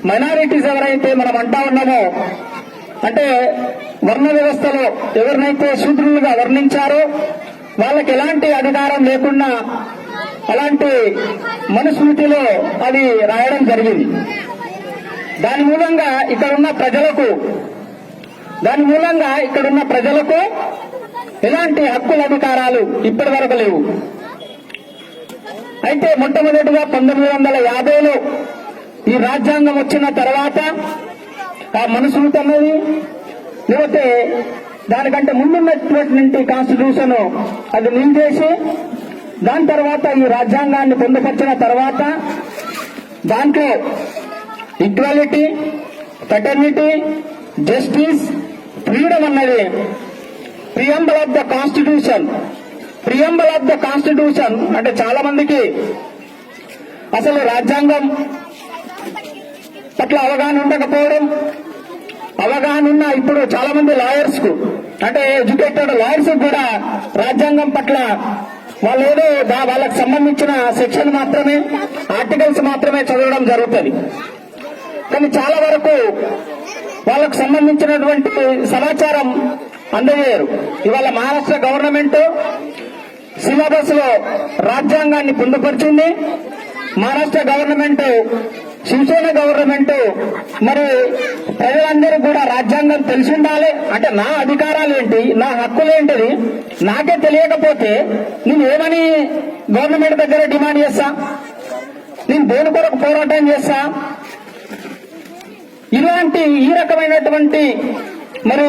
మైనారిటీస్ ఎవరైతే మనం అంటా ఉన్నామో అంటే వర్ణ వ్యవస్థలో ఎవరినైతే శూద్రులుగా వర్ణించారో వాళ్ళకి ఎలాంటి అధికారం లేకుండా అలాంటి మనుస్మృతిలో అది రాయడం జరిగింది. దాని మూలంగా ఇక్కడున్న ప్రజలకు ఎలాంటి హక్కుల అధికారాలు ఇప్పటి వరకు లేవు. అయితే మొట్టమొదటిగా 1950లో ఈ రాజ్యాంగం వచ్చిన తర్వాత ఆ మనుస్మృతన్నది లేకపోతే దానికంటే ముందున్నటువంటి కాన్స్టిట్యూషన్ అది నిలిచేసి దాని తర్వాత ఈ రాజ్యాంగాన్ని పొందుపరిచిన తర్వాత దాంట్లో ఈక్వాలిటీ, ఫ్రెటర్నిటీ, జస్టిస్, ఫ్రీడమ్ అన్నది ప్రియంబల్ of the constitution. ప్రియంబల్ of the constitution అంటే చాలా మందికి అసలు రాజ్యాంగం పట్ల అవగాహన ఉండకపోవడం, అవగాహన ఉన్న ఇప్పుడు చాలా మంది లాయర్స్ కు అంటే ఎడ్యుకేటెడ్ లాయర్స్ కూడా రాజ్యాంగం పట్ల వాళ్ళు ఏదో వాళ్ళకి సంబంధించిన సెక్షన్ మాత్రమే, ఆర్టికల్స్ మాత్రమే చదవడం జరుగుతుంది. కానీ చాలా వరకు వాళ్ళకు సంబంధించినటువంటి సమాచారం అందజేయరు. ఇవాళ మహారాష్ట్ర గవర్నమెంట్ సిలబస్ లో రాజ్యాంగాన్ని పొందుపరిచింది. మహారాష్ట్ర గవర్నమెంట్, శివసేన గవర్నమెంట్ మరి ప్రజలందరూ కూడా రాజ్యాంగం తెలిసి ఉండాలి. అంటే నా అధికారాలు ఏంటి, నా హక్కులు ఏంటిది నాకే తెలియకపోతే నేను ఏమని గవర్నమెంట్ దగ్గర డిమాండ్ చేస్తా, నేను దేని కొరకు పోరాటం చేస్తా? ఈ రకమైనటువంటి మరి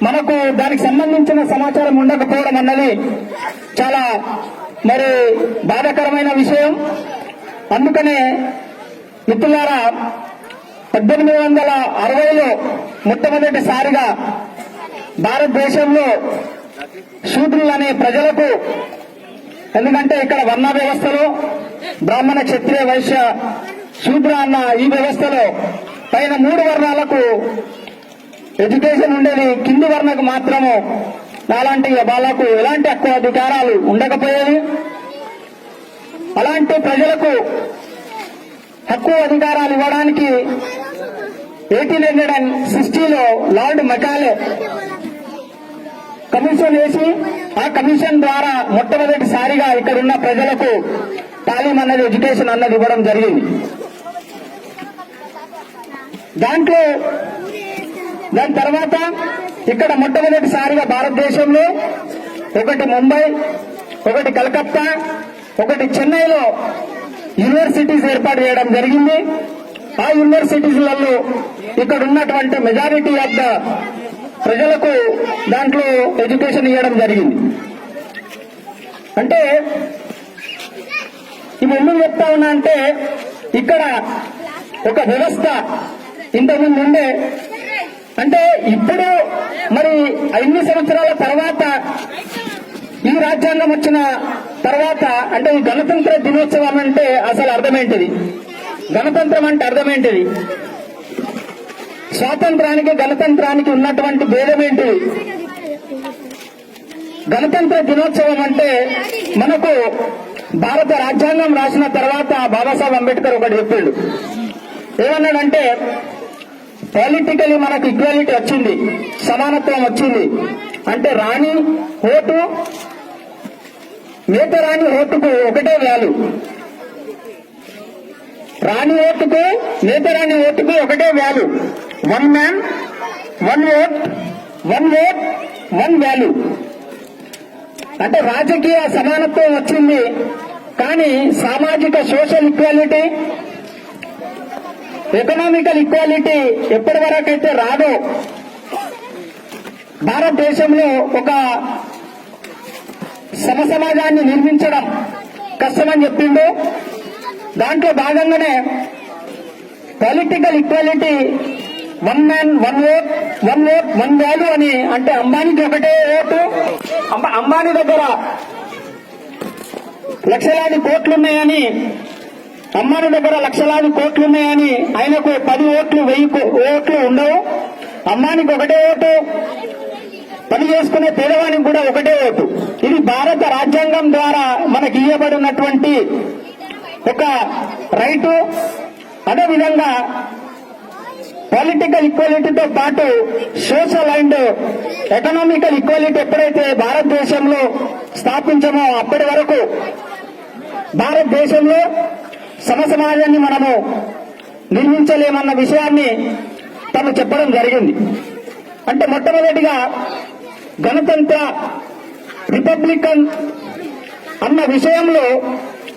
మనకు దానికి సంబంధించిన సమాచారం ఉండకపోవడం అన్నది చాలా మరి బాధాకరమైన విషయం. అందుకనే మిత్రులారా 1860లో మొట్టమొదటిసారిగా భారతదేశంలో శూద్రులనే ప్రజలకు, ఎందుకంటే ఇక్కడ వర్ణ వ్యవస్థలో బ్రాహ్మణ, క్షత్రియ, వైశ్య, శూద్ర అన్న ఈ వ్యవస్థలో పైన 3 వర్ణాలకు ఎడ్యుకేషన్ ఉండేది. కింది వర్ణకు మాత్రము అలాంటి వాళ్ళకు ఎలాంటి హక్కు అధికారాలు ఉండకపోయేది. అలాంటి ప్రజలకు హక్కు అధికారాలు ఇవ్వడానికి 1860లో లార్డ్ మెకాలే కమిషన్ వేసి ఆ కమిషన్ ద్వారా మొట్టమొదటిసారిగా ఇక్కడున్న ప్రజలకు తాలీం అన్నది, ఎడ్యుకేషన్ అన్నది ఇవ్వడం జరిగింది. దాని తర్వాత ఇక్కడ మొట్టమొదటిసారిగా భారతదేశంలో ఒకటి ముంబై, ఒకటి కలకత్తా, ఒకటి చెన్నైలో యూనివర్సిటీస్ ఏర్పాటు చేయడం జరిగింది. ఆ యూనివర్సిటీలలో ఇక్కడ ఉన్నటువంటి మెజారిటీ ఆఫ్ ద ప్రజలకు దాంట్లో ఎడ్యుకేషన్ ఇవ్వడం జరిగింది. అంటే ఇవి ఎందుకు చెప్తా ఉన్నా అంటే ఇక్కడ ఒక వ్యవస్థ ఇంతకుముందు ఉండే, అంటే ఇప్పుడు మరి 5 సంవత్సరాల తర్వాత ఈ రాజ్యాంగం వచ్చిన తర్వాత అంటే ఈ గణతంత్ర దినోత్సవం అంటే అసలు అర్థమేంటిది? గణతంత్రం అంటే అర్థమేంటిది? స్వాతంత్రానికి గణతంత్రానికి ఉన్నటువంటి భేదం ఏంటిది? గణతంత్ర దినోత్సవం అంటే మనకు భారత రాజ్యాంగం రాసిన తర్వాత బాబాసాహెబ్ అంబేద్కర్ ఒకటి చెప్పిండు. ఏమన్నాడంటే పొలిటికలీ మనకు ఈక్వాలిటీ వచ్చింది, సమానత్వం వచ్చింది. అంటే రాణి ఓటు, మిగతా రాణి ఓటుకు ఒకటే వాల్యూ. రాణి ఓటుకు, మిగతా రాణి ఓటుకు ఒకటే value. 1 man 1 vote, 1 vote 1 value. అంటే రాజకీయ సమానత్వం వచ్చింది, కానీ సామాజిక సోషల్ ఈక్వాలిటీ, ఎకనామికల్ ఈక్వాలిటీ ఎప్పటి వరకైతే రాదో భారతదేశంలో ఒక సమసమాజాన్ని నిర్మించడం కష్టమని చెప్పిండు. దాంట్లో భాగంగానే political equality 1 man 1 vote 1 vote 1 value అని. అంటే అంబానీకి ఒకటే ఓటు, అంబానీ దగ్గర లక్షలాది కోట్లున్నాయని, అంబానీ దగ్గర లక్షలాది కోట్లున్నాయని ఆయనకు 10 ఓట్లు 1000 ఓట్లు ఉండవు. అంబానీకి ఒకటే ఓటు, పని చేసుకునే పేదవానికి కూడా ఒకటే ఓటు. ఇది భారత రాజ్యాంగం ద్వారా మనకి ఇవ్వబడినటువంటి ఒక రైటు. అదేవిధంగా పొలిటికల్ ఈక్వాలిటీతో పాటు సోషల్ అండ్ ఎకనామికల్ ఈక్వాలిటీ ఎప్పుడైతే భారతదేశంలో స్థాపించామో అప్పటి వరకు భారతదేశంలో సమసమాజాన్ని మనము నిర్మించలేమన్న విషయాన్ని తను చెప్పడం జరిగింది. అంటే మొట్టమొదటిగా గణతంత్ర రిపబ్లికన్ అన్న విషయంలో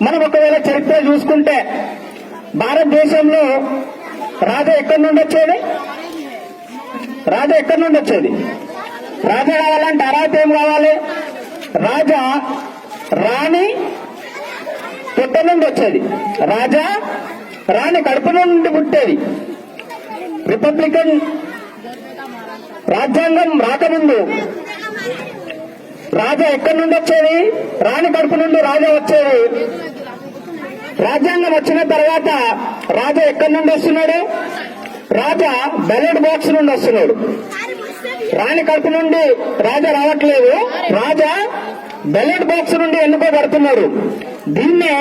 మనం ఒకవేళ చరిత్ర చూసుకుంటే భారతదేశంలో రాజా ఎక్కడి నుండి వచ్చేది? రాజా ఎక్కడి నుండి వచ్చేది? రాజా కావాలంటే అర్హత ఏం కావాలి? రాజా రాణి పుట్ట నుండి వచ్చేది. రాజా రాణి కడుపు నుండి పుట్టేది. రిపబ్లికన్ రాజ్యాంగం రాకముందు రాజా ఎక్కడి నుండి వచ్చేది? రాణి కడుపు నుండి రాజా వచ్చేది. రాజ్యాంగం వచ్చిన తర్వాత రాజా ఎక్కడి నుండి వస్తున్నాడు? రాజా బ్యాలెట్ బాక్స్ నుండి వస్తున్నాడు. రాణి కడుపు నుండి రాజా రావట్లేదు, రాజా బ్యాలెట్ బాక్స్ నుండి ఎన్నుకోబడుతున్నాడు. దీన్నే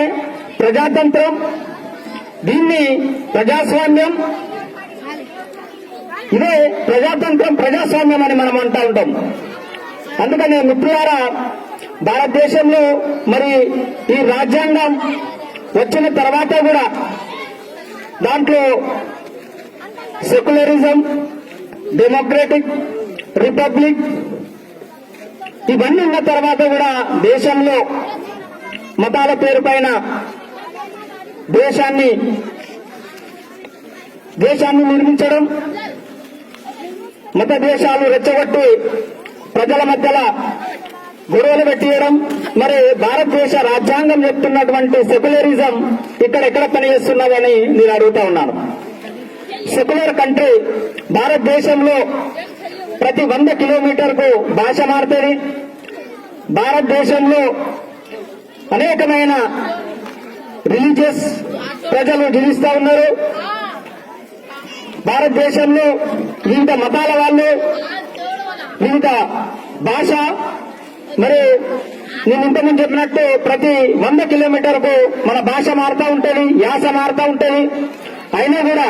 ప్రజాతంత్రం, దీన్ని ప్రజాస్వామ్యం, ఇదే ప్రజాతంత్రం ప్రజాస్వామ్యం అని మనం అంటూ ఉంటాం. అందుకని మిత్రులారా, భారతదేశంలో మరి ఈ రాజ్యాంగం వచ్చిన తర్వాత కూడా దాంట్లో సెక్యులరిజం, డెమోక్రటిక్, రిపబ్లిక్ ఇవన్నీ ఉన్న తర్వాత కూడా దేశంలో మతాల పేరు పైన దేశాన్ని నిర్మించడం, మత దేశాలు రెచ్చగొట్టి ప్రజల మధ్యలో గొడవలు పెట్టియడం, మరి భారతదేశ రాజ్యాంగం చెప్తున్నటువంటి సెక్యులరిజం ఇక్కడెక్కడ పనిచేస్తున్నదని నేను అడుగుతా ఉన్నాను. సెక్యులర్ కంట్రీ భారతదేశంలో ప్రతి 100 కిలోమీటర్కు భాష మారుతుంది. భారతదేశంలో అనేకమైన రిలీజియస్ ప్రజలు జీవిస్తూ ఉన్నారు. భారతదేశంలో వివిధ మతాల వాళ్ళు, వివిధ భాష, మరి నేను ఇంతకుముందు చెప్పినట్టు ప్రతి 100 కిలోమీటర్కు మన భాష మారుతూ ఉంటుంది, యాస మారుతూ ఉంటుంది. అయినా కూడా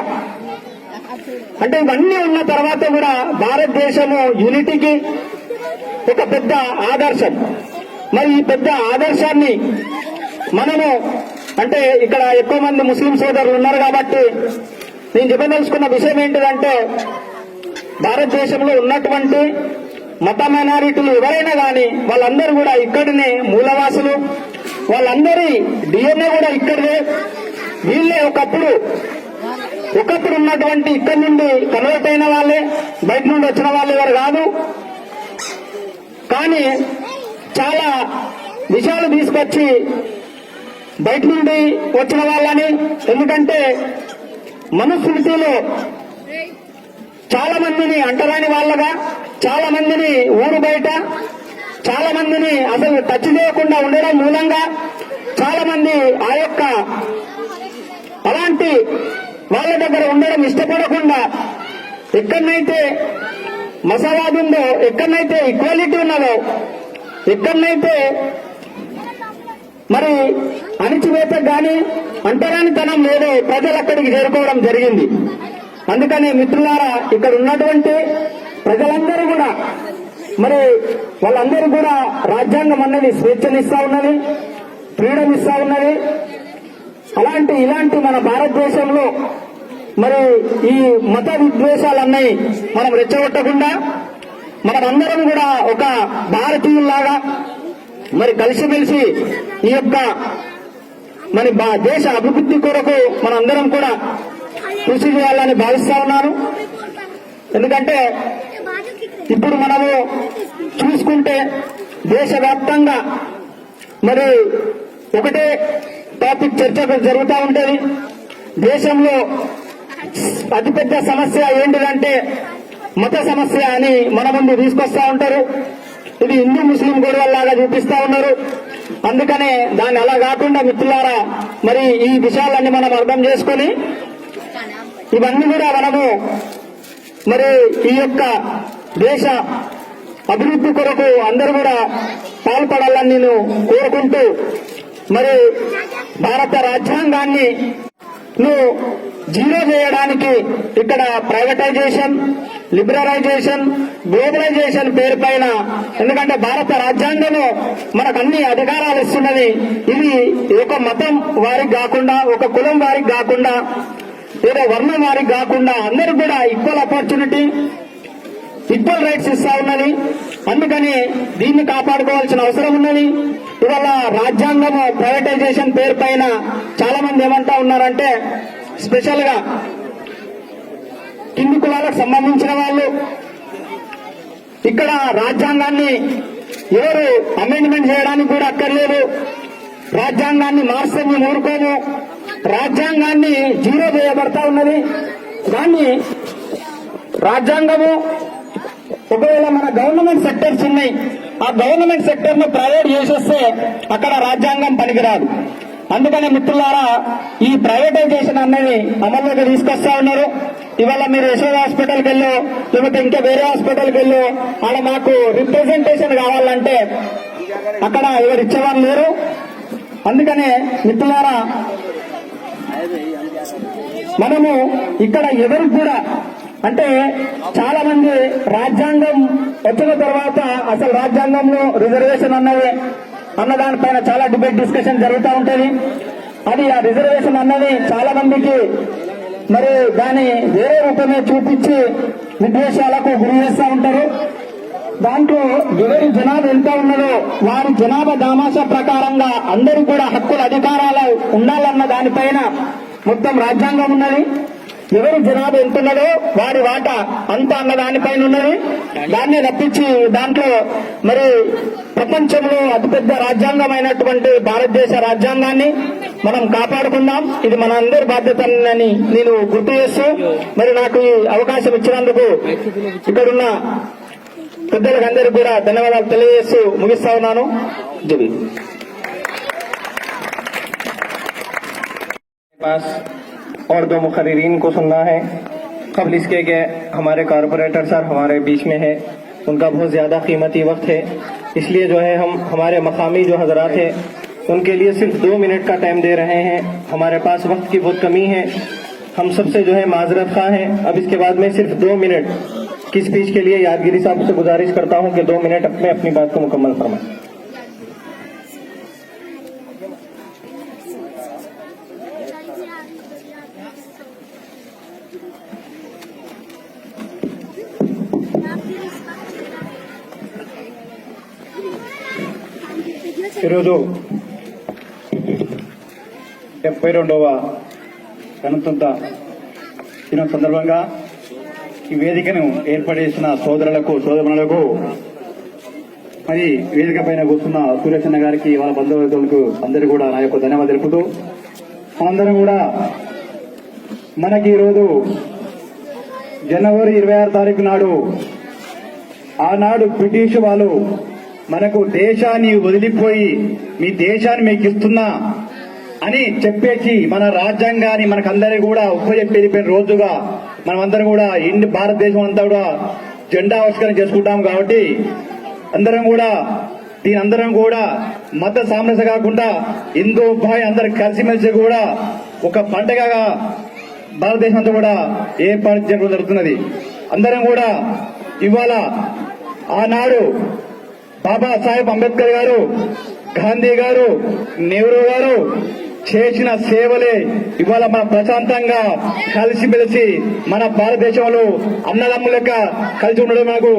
అంటే ఇవన్నీ ఉన్న తర్వాత కూడా భారతదేశము యూనిటీకి ఒక పెద్ద ఆదర్శం. మరి ఈ పెద్ద ఆదర్శాన్ని మనము అంటే ఇక్కడ ఎక్కువ మంది ముస్లిం సోదరులు ఉన్నారు కాబట్టి నేను చెప్పదలుచుకున్న విషయం ఏంటిదంటే, భారతదేశంలో ఉన్నటువంటి మత మైనారిటీలు ఎవరైనా కానీ వాళ్ళందరూ కూడా ఇక్కడనే మూలవాసులు, వాళ్ళందరి డిఎన్ఏ కూడా ఇక్కడే. వీళ్ళే ఒకప్పుడు ఉన్నటువంటి ఇక్కడి నుండి కన్వర్ట్ అయిన వాళ్ళే, బయట నుండి వచ్చిన వాళ్ళు ఎవరు కాదు. కానీ చాలా విషయాలు తీసుకొచ్చి బయట నుండి వచ్చిన వాళ్ళని, ఎందుకంటే మనుస్మృతిలో చాలా మందిని అంటరాని వాళ్ళగా, చాలా మందిని ఊరు బయట, చాలా మందిని అసలు టచ్ చేయకుండా ఉండడం మూలంగా చాలా మంది ఆ యొక్క అలాంటి వాళ్ళ దగ్గర ఉండడం ఇష్టపడకుండా, ఎక్కడనైతే మసవాద్ ఉందో, ఎక్కడనైతే ఈక్వాలిటీ ఉన్నదో, ఎక్కడనైతే మరి అణిచివేత గాని అంటరానితనం లేదో ప్రజలు అక్కడికి చేరుకోవడం జరిగింది. అందుకని మిత్రులారా, ఇక్కడ ఉన్నటువంటి ప్రజలందరూ కూడా మరి వాళ్ళందరూ కూడా రాజ్యాంగం అన్నది స్వేచ్ఛనిస్తా ఉన్నది, ఫ్రీడమ్ ఇస్తా ఉన్నది. ఇలాంటి మన భారతదేశంలో మరి ఈ మత విద్వేషాలన్నీ మనం రెచ్చగొట్టకుండా మనమందరం కూడా ఒక భారతీయుల్లాగా మరి కలిసిమెలిసి ఈ యొక్క మరి దేశ అభివృద్ధి కొరకు మనందరం కూడా కృషి చేయాలని భావిస్తా ఉన్నాను. ఎందుకంటే ఇప్పుడు మనము చూసుకుంటే దేశవ్యాప్తంగా మరి ఒకటే టాపిక్ చర్చ జరుగుతూ ఉంటుంది. దేశంలో అతిపెద్ద సమస్య ఏంటిదంటే మత సమస్య అని మన ముందు తీసుకొస్తా ఉంటారు. ఇది హిందూ ముస్లిం గొడవల్లాగా చూపిస్తా ఉన్నారు. అందుకనే దాన్ని అలా కాకుండా మిత్రులారా, మరి ఈ విషయాలన్నీ మనం అర్థం చేసుకొని ఇవన్నీ కూడా మనము మరి ఈ యొక్క దేశ అభివృద్ధి కొరకు అందరూ కూడా పాల్పడాలని నేను కోరుకుంటూ, మరి భారత రాజ్యాంగాన్ని జీరో చేయడానికి ఇక్కడ ప్రైవేటైజేషన్, లిబరలైజేషన్, గ్లోబలైజేషన్ పేరు పైన, ఎందుకంటే భారత రాజ్యాంగంలో మనకు అన్ని అధికారాలు ఇస్తున్నది. ఇది ఒక మతం వారికి కాకుండా, ఒక కులం వారికి కాకుండా, ఏదో వర్ణం వారికి కాకుండా అందరూ కూడా ఈక్వల్ ఆపర్చునిటీ, ఈక్వల్ రైట్స్ ఇస్తా ఉన్నది. అందుకని దీన్ని కాపాడుకోవాల్సిన అవసరం ఉన్నది. ఇవాళ రాజ్యాంగము ప్రైవేటైజేషన్ పేరు పైన చాలా మంది ఏమంటా ఉన్నారంటే స్పెషల్ గా కింది కులాలకు సంబంధించిన వాళ్ళు ఇక్కడ రాజ్యాంగాన్ని ఎవరు అమెండ్మెంట్ చేయడానికి కూడా అక్కర్లేదు. రాజ్యాంగాన్ని మార్చే మేము ఊరుకోము. రాజ్యాంగాన్ని జీరో చేయబడతా ఉన్నది. దాన్ని రాజ్యాంగము ఒకవేళ మన గవర్నమెంట్ సెక్టర్స్ ఉన్నాయి, ఆ గవర్నమెంట్ సెక్టర్ ను ప్రైవేట్ చేసేస్తే అక్కడ రాజ్యాంగం పనికిరాదు. అందుకనే మిత్రులారా ఈ ప్రైవేటైజేషన్ అనేది అమల్లోకి తీసుకొస్తా ఉన్నారు. ఇవాళ మీరు యశోద హాస్పిటల్కి వెళ్ళో లేకపోతే ఇంకా వేరే హాస్పిటల్కి వెళ్ళో ఆడ మాకు రిప్రజెంటేషన్ కావాలంటే అక్కడ ఎవరు ఇచ్చేవారు లేరు. అందుకనే మిత్రులారా మనము ఇక్కడ ఎవరికి కూడా అంటే చాలా మంది రాజ్యాంగం వచ్చిన తర్వాత అసలు రాజ్యాంగంలో రిజర్వేషన్ అన్న దానిపైన చాలా డిబేట్ డిస్కషన్ జరుగుతూ ఉంటది. అది ఆ రిజర్వేషన్ అన్నది చాలా మందికి మరి దాని వేరే రూపమే చూపించి విద్వేషాలకు గురి చేస్తూ ఉంటారు. దాంట్లో ఎవరి జనాభా ఎంత ఉన్నదో వారి జనాభా దామాషా ప్రకారంగా అందరూ కూడా హక్కుల అధికారాలు ఉండాలన్న దానిపైన మొత్తం రాజ్యాంగం ఉన్నది. ఎవరి జనాభా ఎంత ఉన్నదో వారి వాటా అంత అన్న దానిపైన ఉన్నది. దాన్ని రప్పించి దాంట్లో మరి ప్రపంచంలో అతిపెద్ద రాజ్యాంగమైనటువంటి భారతదేశ రాజ్యాంగాన్ని మనం కాపాడుకుందాం. ఇది మన అందరి బాధ్యతని నేను గుర్తు చేస్తూ మరి నాకు ఈ అవకాశం ఇచ్చినందుకు ఇక్కడున్న పెద్దలకు అందరికీ కూడా ధన్యవాదాలు తెలియజేస్తూ ముగిస్తా ఉన్నాను. జై और दो मुखर्रीन को सुनना है। कबल इसके के हमारे कारपोरेटर सर हमारे बीच में है, उनका बहुत ज्यादा कीमती वक्त है, इसलिए जो है हम हमारे मकामी जो हजरात है उनके लिए सिर्फ 2 मिनट का टाइम दे रहे हैं। हमारे पास वक्त की बहुत कमी है, हम सबसे जो है माजरत खा हैं। अब इसके बाद में सिर्फ 2 मिनट की स्पीच के लिए यादगिरी साहब से गुजारिश करता हूं कि 2 मिनट में अपनी बात को मुकम्मल फरमाएं। ఈరోజు 72వ గణతంత్ర దినం సందర్భంగా ఈ వేదికను ఏర్పాటు చేసిన సోదరులకు సోదరులకు మరి వేదిక పైన కూర్చున్న సూర్యచంద్ర గారికి వాళ్ళ బంధువులకు అందరికీ కూడా నా యొక్క ధన్యవాదాలు తెలుపుతూ మనందరం కూడా మనకి ఈరోజు జనవరి 26 తారీఖు నాడు ఆనాడు బ్రిటిష్ వాళ్ళు మనకు దేశాన్ని వదిలిపోయి మీ దేశాన్ని మీకు ఇస్తున్నా అని చెప్పేసి మన రాజ్యాంగాన్ని మనకందరికీ కూడా ఉపయోగపెరిపోయిన రోజుగా మనమందరం కూడా భారతదేశం అంతా కూడా జెండా ఆవిష్కరణ చేసుకుంటాం. కాబట్టి అందరం కూడా దీనందరం కూడా మత సామరస్య కాకుండా హిందూ భాయ్ అందరు కలిసిమెలిసి కూడా ఒక పండగగా భారతదేశం అంతా కూడా ఏర్పాటు చేయడం జరుగుతున్నది. అందరం కూడా ఇవాళ ఆనాడు బాబాసాహెబ్ అంబేద్కర్ గారు, గాంధీ గారు, నెహ్రూ గారు చేసిన సేవలే ఇవాళ మన ప్రశాంతంగా కలిసిమెలిసి మన భారతదేశంలో అన్నదమ్ముల లెక్క కలిసి ఉండడం మనకు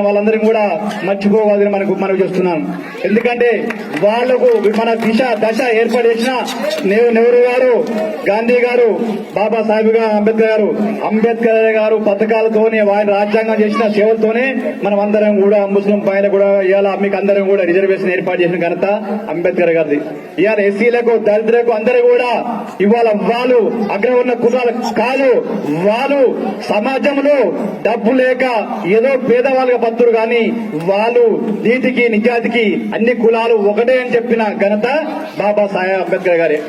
వాళ్ళందరం కూడా మర్చిపోవాలని మనం చేస్తున్నాం. ఎందుకంటే వాళ్లకు మన దశ ఏర్పాటు చేసిన నెహ్రూ గారు, గాంధీ గారు, బాబాసాహెబ్ అంబేద్కర్ గారు పథకాలతోనే ఆయన రాజ్యాంగం చేసిన సేవలతోనే మనం అందరం కూడా ముస్లిం పైన కూడా ఇవాళ మీకు అందరం కూడా రిజర్వేషన్ ఏర్పాటు చేసిన ఘనత అంబేద్కర్ గారిది. ఇవాళ ఎస్సీలకు దళితులకు అందరూ కూడా ఇవాళ వాళ్ళు అగ్రవర్ణ కులాలు కాదు, వాళ్ళు సమాజంలో డబ్బు లేక ఏదో పేదవాళ్ళుగా బతురు కానీ వాళ్ళు నీతికి నిజాతికి అన్ని కులాలు ఒకటే అని చెప్పిన ఘనత బాబాసాహెబ్ అంబేద్కర్ గారే.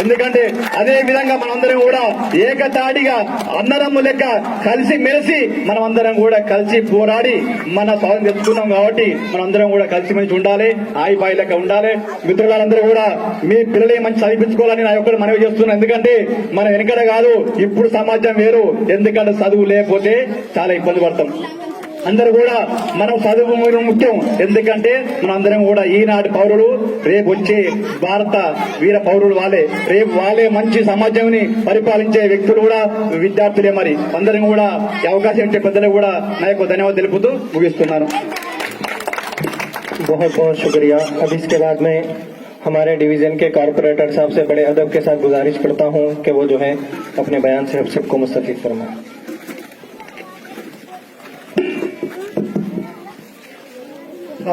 ఎందుకంటే అదే విధంగా మనమందరం కూడా ఏకతాటిగా అన్నదమ్ము లెక్క కలిసి మెలిసి మనమందరం కూడా కలిసి పోరాడి మన స్వాతంత్రం తెచ్చుకున్నాం. కాబట్టి మనందరం కూడా కలిసిమెలిసి ఉండాలి, ఆయిబాయి లెక్క ఉండాలి. మిత్రులందరూ కూడా మీ పిల్లలే మంచి చదివించుకోవాలని నా యొక్క మనవి చేస్తున్నాను. ఎందుకంటే మనం వెనకడ కాదు, ఇప్పుడు సమాజం వేరు. ఎందుకంటే చదువు లేకపోతే చాలా ఇబ్బంది పడతాం. అందరూ కూడా మనం చదువు ముఖ్యం. ఎందుకంటే మనం అందరం కూడా ఈనాటి పౌరులు, రేపు వచ్చే భారత వీర పౌరులు వాళ్ళే. రేపు వాళ్ళే మంచి సమాజాన్ని పరిపాలించే వ్యక్తులు కూడా విద్యార్థులే. మరి అందరం కూడా ఈ అవకాశం ఇచ్చే పెద్దలకు కూడా నా యొక్క ధన్యవాదాలు తెలుపుతూ ముగిస్తున్నాను. बहुत बहुत शुक्रिया। अब इसके बाद में हमारे डिवीजन के कारपोरेटर साहब से बड़े अदब के साथ गुजारिश करता हूं कि वो जो है अपने बयान से हम सबको मुस्तफीद फरमाएं।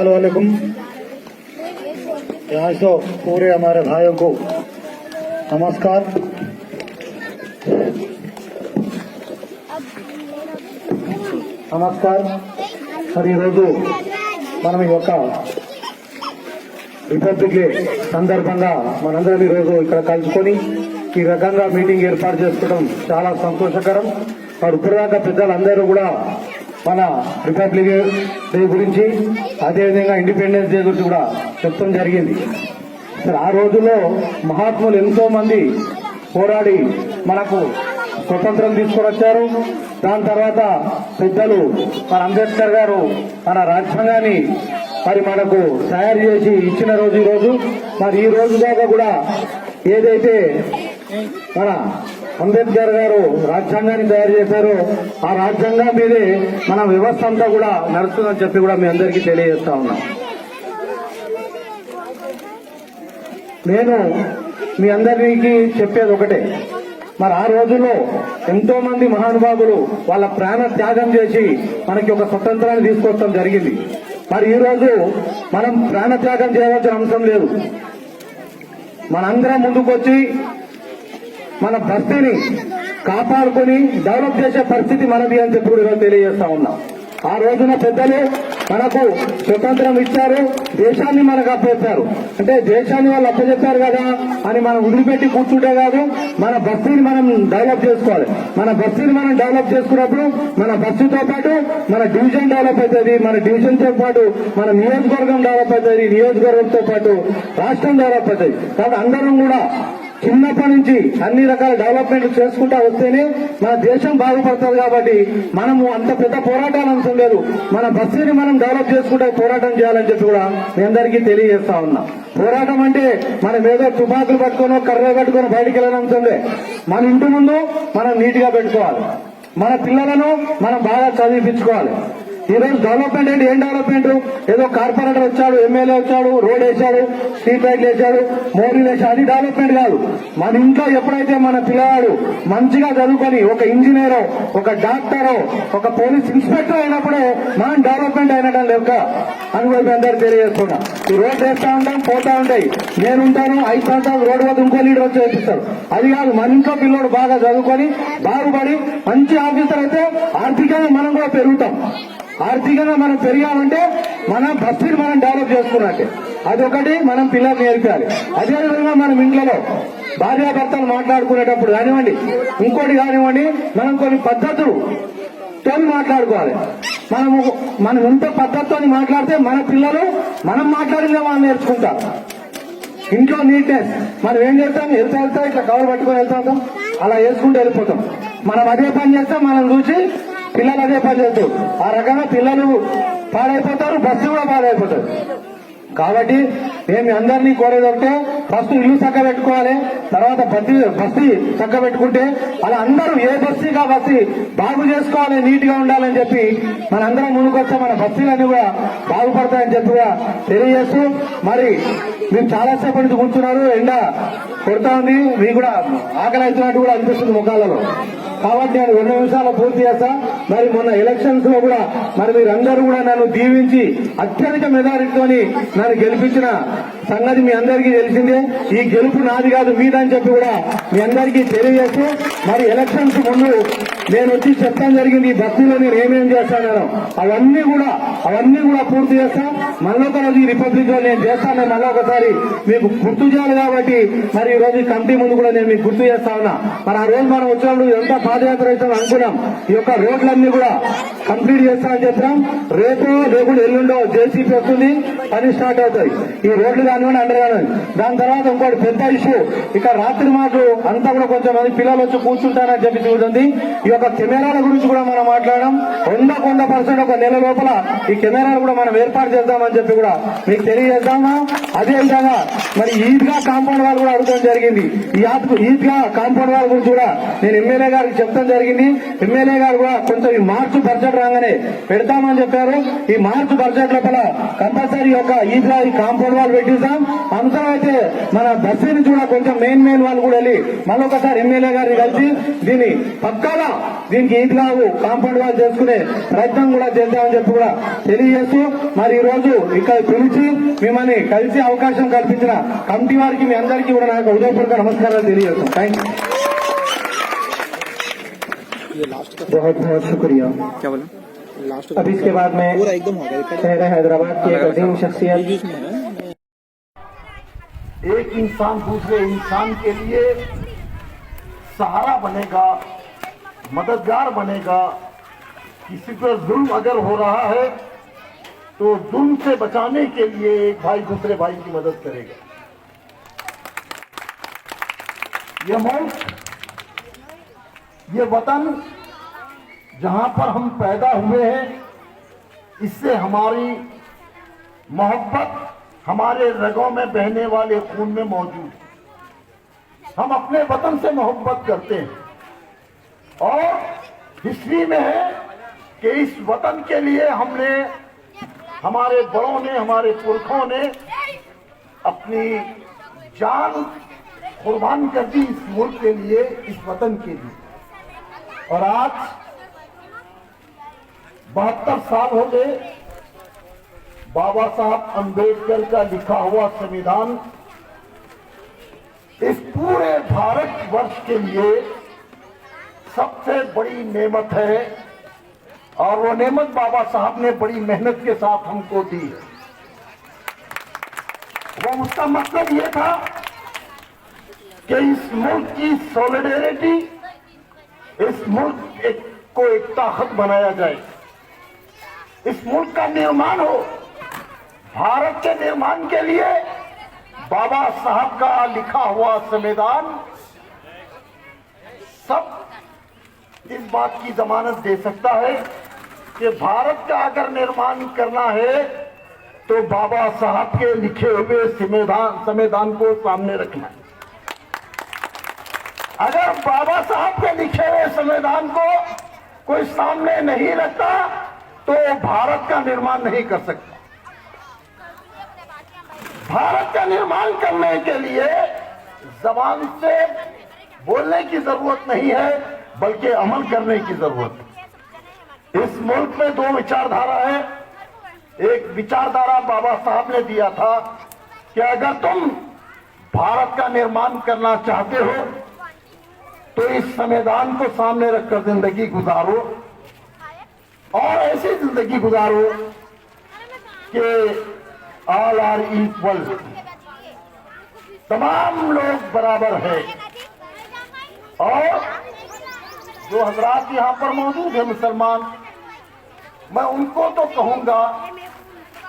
वालेकुम। यहाँ से पूरे हमारे भाइयों को नमस्कार। నమస్కారం। మరి ఈరోజు మనం ఈ యొక్క రిపబ్లిక్ డే సందర్భంగా మనందరం ఈరోజు ఇక్కడ కలుసుకొని ఈ రకంగా మీటింగ్ ఏర్పాటు చేసుకోవడం చాలా సంతోషకరం। మరి ఇప్పటిదాకా పెద్దలందరూ కూడా మన రిపబ్లిక్ డే గురించి అదేవిధంగా ఇండిపెండెన్స్ డే గురించి కూడా చెప్పడం జరిగింది। మరి ఆ రోజుల్లో మహాత్ములు ఎంతో మంది పోరాడి మనకు స్వతంత్రం తీసుకొని వచ్చారు। దాని తర్వాత పెద్దలు మన అంబేద్కర్ గారు మన రాజ్యాంగాన్ని మరి మనకు తయారు చేసి ఇచ్చిన రోజు ఈ రోజు। మరి ఈ రోజు దాకా కూడా ఏదైతే మన అంబేద్కర్ గారు రాజ్యాంగాన్ని తయారు చేశారో ఆ రాజ్యాంగం మీదే మన వ్యవస్థ అంతా కూడా నడుస్తుందని చెప్పి కూడా మీ అందరికీ తెలియజేస్తా ఉన్నాం। నేను మీ అందరికీ చెప్పేది ఒకటే, మరి ఆ రోజుల్లో ఎంతో మంది మహానుభావులు వాళ్ళ ప్రాణ త్యాగం చేసి మనకి ఒక స్వతంత్రాన్ని తీసుకొచ్చడం జరిగింది। మరి ఈ రోజు మనం ప్రాణ త్యాగం చేయవలసిన అవసరం లేదు। మనందరం ముందుకొచ్చి మన బస్తీని కాపాడుకొని డెవలప్ చేసే పరిస్థితి మనది అని చెప్పి కూడా తెలియజేస్తా ఉన్నాం। ఆ రోజున పెద్దలు మనకు స్వతంత్రం ఇచ్చారు, దేశాన్ని మనకు అప్పచెప్పారు। అంటే దేశాన్ని వాళ్ళు అప్పచెప్పారు కదా అని మనం వదిలిపెట్టి కూర్చుంటే కాదు, మన బస్తీని మనం డెవలప్ చేసుకోవాలి। మన బస్తీని మనం డెవలప్ చేసుకున్నప్పుడు మన బస్తీతో పాటు మన డివిజన్ డెవలప్ అవుతుంది, మన డివిజన్ తో పాటు మన నియోజకవర్గం డెవలప్ అవుతుంది, నియోజకవర్గంతో పాటు రాష్ట్రం డెవలప్ అవుతుంది। కాబట్టి అందరం కూడా చిన్నప్పటి నుంచి అన్ని రకాల డెవలప్మెంట్ చేసుకుంటా వస్తేనే మన దేశం బాగుపడుతుంది। కాబట్టి మనము అంత పెద్ద పోరాటాలు అవసరం లేదు, మన బస్తీని మనం డెవలప్ చేసుకుంటా పోరాటం చేయాలని చెప్పి కూడా మీ అందరికీ తెలియజేస్తా ఉన్నా। పోరాటం అంటే మనం ఏదో తుపాకులు పట్టుకొని కర్రలు పట్టుకొని బయటికి వెళ్ళాలంటే మన ఇంటి ముందు మనం నీట్ గా పెట్టుకోవాలి, మన పిల్లలను మనం బాగా చదివించుకోవాలి। ఈ రోజు డెవలప్మెంట్ అంటే ఏం డెవలప్మెంట్? ఏదో కార్పొరేటర్ వచ్చాడు, ఎమ్మెల్యే వచ్చాడు, రోడ్ వేశాడు, స్ట్రీట్ లైట్లు వేశాడు, మోరీలు వేశాడు, అది డెవలప్మెంట్ కాదు। మన ఇంట్లో ఎప్పుడైతే మన పిల్లవాడు మంచిగా చదువుకొని ఒక ఇంజనీరో, ఒక డాక్టరో, ఒక పోలీస్ ఇన్స్పెక్టర్ అయినప్పుడే మనం డెవలప్మెంట్ అయినట్టు లెక్క అని కూడా అందరూ తెలియజేస్తున్నా। ఈ రోడ్ వేస్తా ఉంటాం, పోతా ఉంటాయి, నేనుంటాను 5 సంవత్సరాలు రోడ్డు వద్ద ఇంకో లీడర్ వచ్చి వేపిస్తాడు, అది కాదు। మన ఇంట్లో పిల్లోడు బాగా చదువుకొని బాగుపడి మంచి ఆఫీసర్ అయితే ఆర్థికంగా మనం కూడా పెరుగుతాం। ఆర్థికంగా మనం పెరిగామంటే మన బస్తీని మనం డెవలప్ చేసుకున్నట్టే, అదొకటి మనం పిల్లలు నేర్పాలి। అదేవిధంగా మనం ఇంట్లో భార్యాభర్తలు మాట్లాడుకునేటప్పుడు కానివ్వండి, ఇంకోటి కానివ్వండి, మనం కొన్ని పద్ధతులతో మాట్లాడుకోవాలి। మనం ఇంత పద్ధతితో మాట్లాడితే మన పిల్లలు మనం మాట్లాడిన వాళ్ళు నేర్చుకుంటారు। ఇంట్లో నీట్నెస్ మనం ఏం చేస్తాం, వెళ్తా ఇట్లా కవర్ పట్టుకొని వెళ్తాం, అలా వేసుకుంటూ వెళ్ళిపోతాం। మనం అదే పని చేస్తాం, మనం చూసి పిల్లలు అదే పని చేస్తారు, ఆ రకంగా పిల్లలు పాడైపోతారు, బస్సు కూడా పాడైపోతారు। కాబట్టి మేము అందరినీ కోరేది ఒకటే, ఫస్ట్ ఇల్లు చక్క పెట్టుకోవాలి, తర్వాత బస్తీ చక్క పెట్టుకుంటే అలా అందరూ ఏ బస్తీగా బస్తీ బాగు చేసుకోవాలి, నీట్ గా ఉండాలని చెప్పి మనందరం ముందుకొస్తే మన బస్తీలన్నీ కూడా బాగుపడతాయని చెప్పి కూడా తెలియజేస్తూ, మరి మీరు చాలాసేపు నుంచి కూర్చున్నారు, ఎండ కొడతా ఉంది, మీకు కూడా ఆకలి అవుతున్నట్టు కూడా అనిపిస్తుంది ముఖాలలో। కాబట్టి నేను 2 నిమిషాలు పూర్తి చేస్తా। మరి మొన్న ఎలక్షన్స్ లో కూడా మరి మీరందరూ కూడా నన్ను దీవించి అత్యధిక మెజారిటీతోని నన్ను గెలిపించిన సంగతి మీ అందరికీ తెలిసిందే। ఈ గెలుపు నాది కాదు మీదని చెప్పి కూడా మీ అందరికీ తెలియజేస్తూ, మరి ఎలక్షన్స్ ముందు నేను వచ్చి చెప్పడం జరిగింది, ఈ బస్తీలో నేను ఏమేం చేస్తానో అవన్నీ కూడా పూర్తి చేస్తా। మళ్ళీ ఒక రోజు ఈ రిపబ్లిక్ లో నేను చేస్తాను, మళ్ళీ ఒకసారి మీకు గుర్తు చేయాలి కాబట్టి మరి ఈ రోజు కమిటీ ముందు కూడా నేను మీకు గుర్తు చేస్తా ఉన్నా। మరి ఆ రోజు మనం వచ్చినప్పుడు ఎంత పాదయాత్ర అయితే అనుకున్నాం, ఈ యొక్క రోడ్లన్నీ కూడా కంప్లీట్ చేస్తామని చెప్పినాం। రేపు లేకుండా ఎల్లుండో జేసీపీ వస్తుంది, పని స్టార్ట్ అవుతాయి, ఈ రోడ్లు కానివ్వండి అండర్ కానివ్వండి। దాని తర్వాత ఇంకోటి పెద్ద ఇష్యూ, ఇక రాత్రి మాకు అంతా కూడా కొంచెం మంది పిల్లలు వచ్చి కూర్చుంటారని చెప్పి చూడండి। ఈ యొక్క కెమెరాల గురించి కూడా మనం మాట్లాడడం 100% ఒక నెల లోపల ఈ కెమెరాలు కూడా మనం ఏర్పాటు చేద్దామని చెప్పి కూడా మీకు తెలియజేద్దామా। అదేవిధంగా మరి ఈద్గా కాంపౌండ్ వాళ్ళు కూడా అడగడం జరిగింది, ఈ ఈద్గా కాంపౌండ్ వాళ్ళ గురించి కూడా నేను ఎమ్మెల్యే గారికి చెప్తాం జరిగింది। ఎమ్మెల్యే గారు కూడా కొంచెం ఈ మార్చ్ బడ్జెట్ ఎన్నికలు రాగానే పెడతామని చెప్పారు. ఈ మార్చి బడ్జెట్ లోపల కంపల్సరీ ఒక ఈద్గా ఈ కాంపౌండ్ వాళ్ళు పెట్టిస్తాం. అవసరం అయితే మన బస్సు నుంచి కూడా కొంచెం మెయిన్ వాళ్ళు కూడా వెళ్ళి మళ్ళీ ఒకసారి ఎమ్మెల్యే గారిని కలిసి దీన్ని పక్కాగా దీనికి ఈద్గా కాంపౌండ్ వాళ్ళు చేసుకునే ప్రయత్నం కూడా చేద్దామని చెప్పి కూడా తెలియజేస్తూ మరి ఈ రోజు ఇక్కడ పిలిచి మిమ్మల్ని కలిసి అవకాశం కల్పించిన కమిటీ వారికి మీ అందరికీ కూడా నాకు ఉదయపూర్వక నమస్కారాలు తెలియజేస్తాం. థ్యాంక్ ये लास्ट का बहुत बहुत शुक्रिया। क्या बोला लास्ट अब इसके बाद में पूरा एकदम हो गया शहर हैदराबाद की एक अजीम शख्सियत एक इंसान दूसरे इंसान के लिए सहारा बनेगा, मददगार बनेगा। किसी पर जुल्म अगर हो रहा है तो जुल्म से बचाने के लिए एक भाई दूसरे भाई की मदद करेगा। यह मुल्क, ये वतन जहां पर हम पैदा हुए हैं, इससे हमारी मोहब्बत हमारे रगों में बहने वाले खून में मौजूद है। हम अपने वतन से मोहब्बत करते हैं और हिस्ट्री में है कि इस वतन के लिए हमने, हमारे बड़ों ने, हमारे पुरखों ने अपनी जान कुर्बान कर दी इस मुल्क के लिए, इस वतन के लिए। और आज 72 साल हो गए बाबा साहब अंबेडकर का लिखा हुआ संविधान इस पूरे भारत वर्ष के लिए सबसे बड़ी नेमत है और वो नेमत बाबा साहब ने बड़ी मेहनत के साथ हमको दी है। वो उसका मतलब ये था कि इस मुल्क की सॉलिडेरिटी, इस मुल्क को एक ताकत बनाया जाए, इस मुल्क का निर्माण हो। भारत के निर्माण के लिए बाबा साहब का लिखा हुआ संविधान सब इस बात की जमानत दे सकता है कि भारत का अगर निर्माण करना है तो बाबा साहब के लिखे हुए संविधान को सामने रखना है। अगर बाबा साहब के लिखे हुए संविधान को कोई सामने नहीं रखता तो भारत का निर्माण नहीं कर सकता। भारत का निर्माण करने के लिए जबान से बोलने की जरूरत नहीं है, बल्कि अमल करने की जरूरत है। इस मुल्क में दो विचारधारा है। एक विचारधारा बाबा साहब ने दिया था कि अगर तुम भारत का निर्माण करना चाहते हो तो इस संविधान को सामने रखकर जिंदगी गुजारो और ऐसी जिंदगी गुजारो कि ऑल आर इक्वल, तमाम लोग बराबर हैं। और जो हजरात यहाँ पर मौजूद है मुसलमान, मैं उनको तो कहूंगा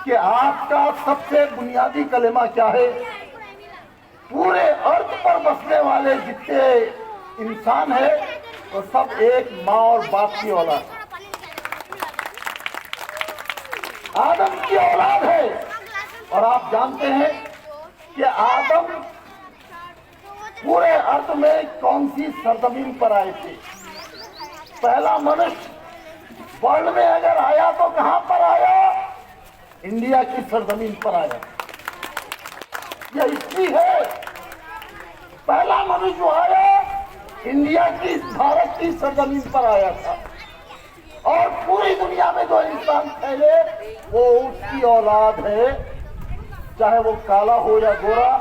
कि आपका सबसे बुनियादी कलेमा क्या है? पूरे अर्थ पर बसने वाले जितने इंसान है वो सब एक माँ और बाप की औलाद, आदम की औलाद है। और आप जानते हैं कि आदम पूरे अर्थ में कौन सी सरजमीन पर आए थे? पहला मनुष्य वर्ल्ड में अगर आया तो कहां पर आया? इंडिया की सरजमीन पर आया। यह हिस्ट्री है। पहला मनुष्य जो आया इंडिया की, भारत की सरजमीन पर आया था और पूरी दुनिया में जो इंसान फैले वो उसकी औलाद है। चाहे वो काला हो या गोरा,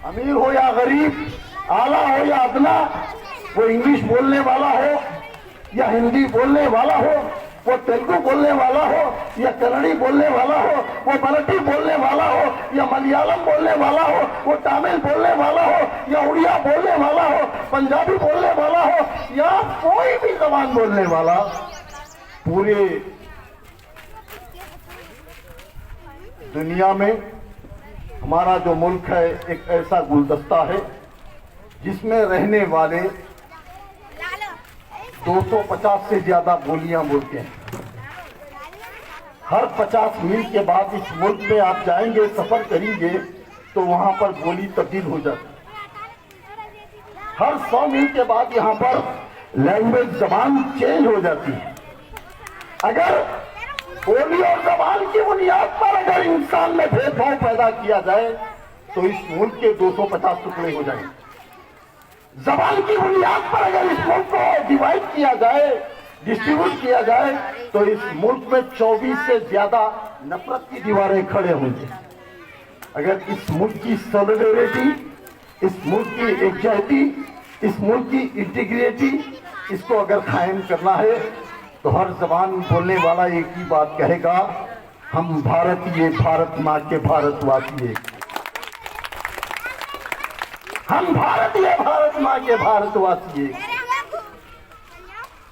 अमीर हो या गरीब, आला हो या अदना, वो इंग्लिश बोलने वाला हो या हिंदी बोलने वाला हो, वो तेलुगु बोलने वाला हो या कन्नड़ी बोलने वाला हो, वो मराठी बोलने वाला हो या मलयालम बोलने वाला हो, वो तमिल बोलने वाला हो या उड़िया बोलने वाला हो, पंजाबी बोलने वाला हो या कोई भी जबान बोलने वाला, पूरे दुनिया में हमारा जो मुल्क है एक ऐसा गुलदस्ता है जिसमें रहने वाले 250 से ज्यादा बोलियां बोलते हैं। हर 50 मील के बाद इस मुल्क में आप जाएंगे, सफर करेंगे तो वहां पर बोली तब्दील हो जाती है। हर 100 मील के बाद यहाँ पर लैंग्वेज, जबान चेंज हो जाती है। अगर बोली और जबान की बुनियाद पर अगर इंसान में भेदभाव पैदा किया जाए तो इस मुल्क के 250 टुकड़े हो जाएंगे। जबान की बुनियाद पर अगर इस मुल्क को डिवाइड किया जाए, डिस्ट्रीब्यूट किया जाए तो इस मुल्क में 24 से ज्यादा नफरत की दीवारें खड़े होंगे। अगर इस मुल्क की सॉलिडेरिटी, इस मुल्क की एकजुटती, इस मुल्क की इंटीग्रिटी, इसको अगर कायम करना है तो हर जबान बोलने वाला एक ही बात कहेगा, हम भारतीय, भारत माँ के भारतवासी, हम भारतीय, भारत माँ के भारतवासी।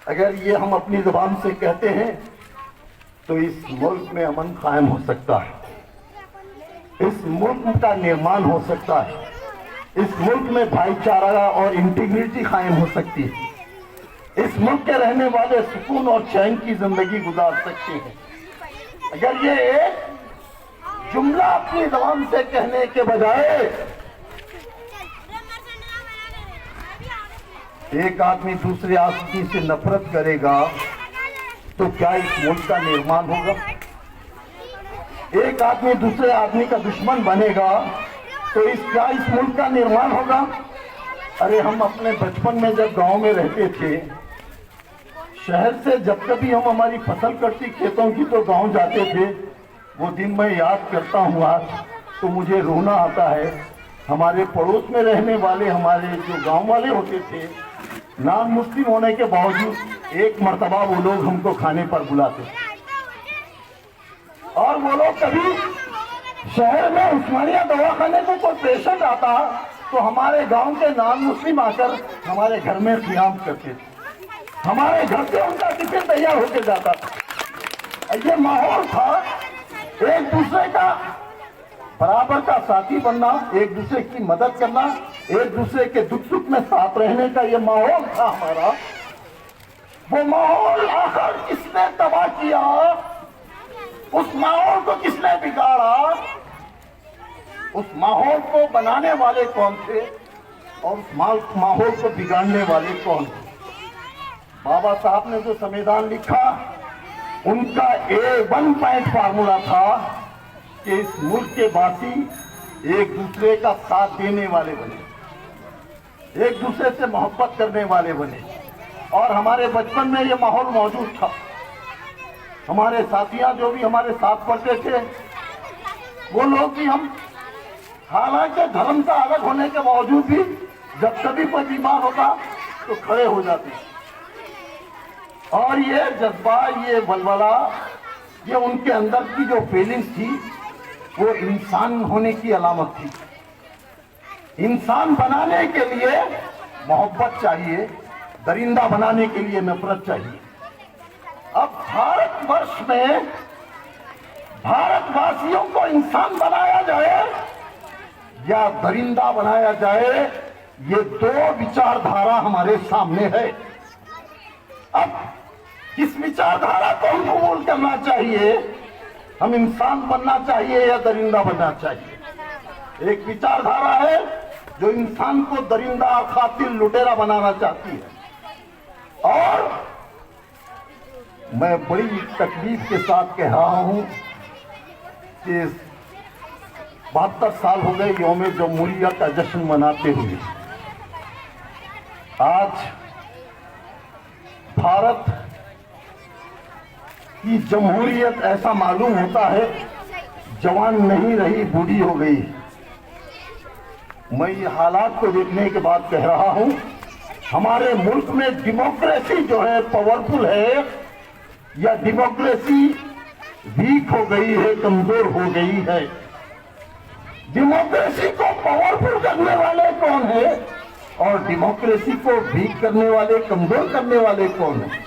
अगर ये हम अपनी जुबान से कहते हैं तो इस मुल्क में अमन कायम हो सकता है, इस मुल्क का निर्माण हो सकता है, इस मुल्क में भाईचारा और इंटीग्रिटी कायम हो सकती है, इस मुल्क के रहने वाले सुकून और चैन की जिंदगी गुजार सकते हैं। अगर ये एक जुमला अपनी जुबान से कहने के बजाय एक आदमी दूसरे आदमी से नफरत करेगा तो क्या इस मुल्क का निर्माण होगा? एक आदमी दूसरे आदमी का दुश्मन बनेगा तो क्या इस मुल्क का निर्माण होगा? अरे हम अपने बचपन में जब गांव में रहते थे, शहर से जब कभी हम हमारी फसल कटती खेतों की तो गांव जाते थे, वो दिन मैं याद करता हूँ आज तो मुझे रोना आता है। हमारे पड़ोस में रहने वाले हमारे जो गांव वाले होते थे, नाम मुस्लिम होने के बावजूद एक मर्तबा वो लोग हमको खाने पर बुलाते और वो लोग कभी शहर में उस्मानिया दवाखाने को कोई पेशेंट आता तो हमारे गांव के नाम मुस्लिम आकर हमारे घर में क़ियाम करते थे, हमारे घर से उनका टिफिन तैयार होकर जाता था। ये माहौल था एक दूसरे का बराबर का साथी बनना, एक दूसरे की मदद करना, एक दूसरे के दुख सुख में साथ रहने का ये माहौल था हमारा। वो माहौल आखिर किसने तबाह किया? उस माहौल को किसने बिगाड़ा? उस माहौल को बनाने वाले कौन थे और उस माहौल को बिगाड़ने वाले कौन थे? बाबा साहब ने जो संविधान लिखा, उनका वन पॉइंट फार्मूला था कि इस मुल्क के वासी एक दूसरे का साथ देने वाले बने, एक दूसरे से मोहब्बत करने वाले बने। और हमारे बचपन में ये माहौल मौजूद था। हमारे साथियां जो भी हमारे साथ पढ़ते थे, वो लोग भी हम, हालांकि धर्म का अलग होने के बावजूद भी जब कभी कोई बीमार होता तो खड़े हो जाते। और ये जज्बा, ये बलबला, ये उनके अंदर की जो फीलिंग्स थी, वो इंसान होने की अलामत थी। इंसान बनाने के लिए मोहब्बत चाहिए, दरिंदा बनाने के लिए नफरत चाहिए। अब भारतवर्ष में भारतवासियों को इंसान बनाया जाए या दरिंदा बनाया जाए, ये दो विचारधारा हमारे सामने है। अब किस विचारधारा को हम कबूल करना चाहिए? हम इंसान बनना चाहिए या दरिंदा बनना चाहिए? एक विचारधारा है जो इंसान को दरिंदा, कातिल, लुटेरा बनाना चाहती है। और मैं बड़ी तकलीफ के साथ कह रहा हूं कि 72 साल हो गए यौम जमहूरिया का जश्न मनाते हुए। आज भारत की जमहूरियत ऐसा मालूम होता है जवान नहीं रही, बूढ़ी हो गई। मैं ये हालात को देखने के बाद कह रहा हूं, हमारे मुल्क में डेमोक्रेसी जो है पावरफुल है या डेमोक्रेसी वीक हो गई है, कमजोर हो गई है? डेमोक्रेसी को पावरफुल करने वाले कौन है और डेमोक्रेसी को वीक करने वाले, कमजोर करने वाले कौन है?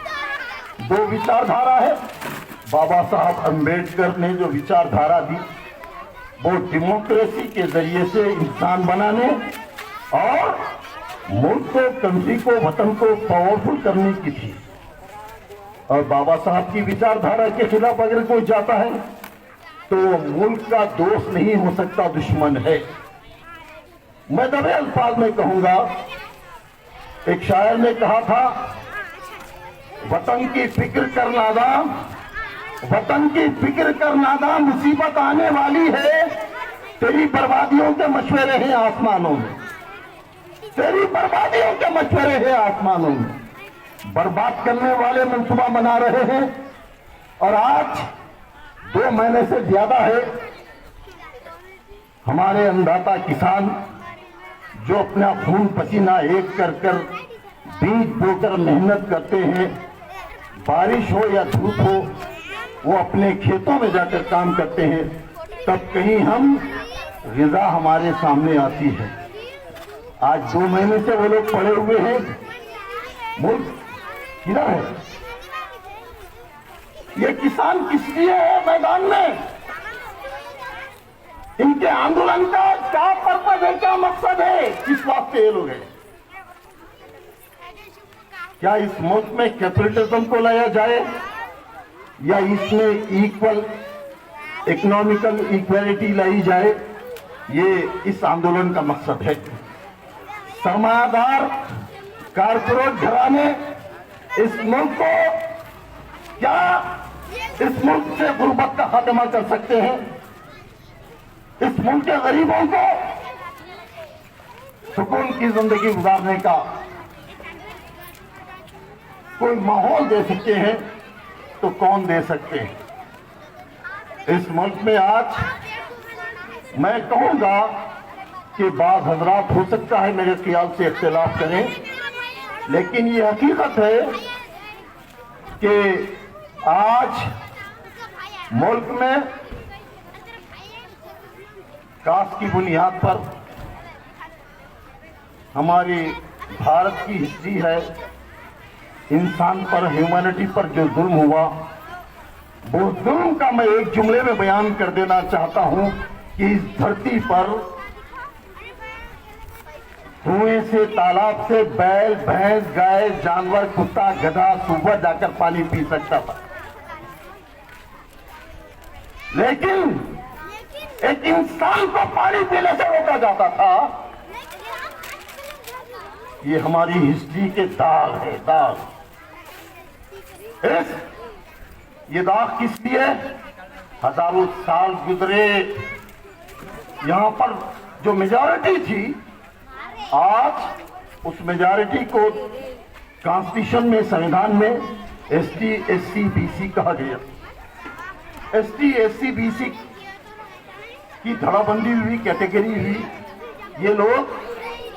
दो विचारधारा है। बाबा साहब अम्बेडकर ने जो विचारधारा दी वो डेमोक्रेसी के जरिए से इंसान बनाने और मुल्क को, कंट्री को, वतन को पावरफुल करने की थी। और बाबा साहब की विचारधारा के खिलाफ अगर कोई जाता है तो मुल्क का दोस्त नहीं हो सकता, दुश्मन है। मैं दबे अल्फाज में कहूंगा, एक शायर ने कहा था वतन की फिक्र कर नादाम, वतन की फिक्र कर नादाम, मुसीबत आने वाली है, तेरी बर्बादियों के मशवरे हैं आसमानों में, तेरी बर्बादियों के मशवरे हैं आसमानों में। बर्बाद करने वाले मंसूबा बना रहे हैं और आज 2 महीने से ज्यादा है हमारे अन्नदाता किसान जो अपना खून पसीना एक कर कर बीज बोकर मेहनत करते हैं, बारिश हो या धूप हो वो अपने खेतों में जाकर काम करते हैं, तब कहीं हम ग़िज़ा हमारे सामने आती है। आज 2 महीने से वो लोग पड़े हुए हैं, मुल्क किधर है? ये किसान किस लिए है मैदान में? इनके आंदोलन का क्या पर्पज है, क्या मकसद है, किस वास्ते ये लोग हैं? क्या इस मुल्क में कैपिटलिज्म को लाया जाए या इसमें इक्वल इकोनॉमिकल इक्वालिटी लाई जाए? ये इस आंदोलन का मकसद है। सरमायादार कारपोरेट घराने इस मुल्क को क्या इस मुल्क से गुर्बत का खात्मा कर सकते हैं? इस मुल्क के गरीबों को सुकून की जिंदगी गुजारने का कोई माहौल दे सकते हैं तो कौन दे सकते हैं? इस मुल्क में आज मैं कहूंगा कि बाज़ हजरात हो सकता है मेरे ख्याल से इख्तिलाफ करें, लेकिन ये हकीकत है कि आज मुल्क में कास्ट की बुनियाद पर हमारी भारत की हिस्ट्री है, इंसान पर, ह्यूमैनिटी पर जो जुल्म हुआ, वो जुल्म का मैं एक जुमले में बयान कर देना चाहता हूं कि इस धरती पर कुएं से, तालाब से बैल, भैंस, गाय, जानवर, कुत्ता, गधा, सूअर जाकर पानी पी सकता था, लेकिन एक इंसान को पानी पीने से रोका जाता था। ये हमारी हिस्ट्री के दाग है, दाग। ये दाग किस लिए? हजारों साल गुजरे, यहां पर जो मेजॉरिटी थी, आज उस मेजॉरिटी को कॉन्स्टिट्यूशन में, संविधान में ST, SC, BC कहा गया। ST, SC, BC की धड़ाबंदी हुई, कैटेगरी हुई। ये लोग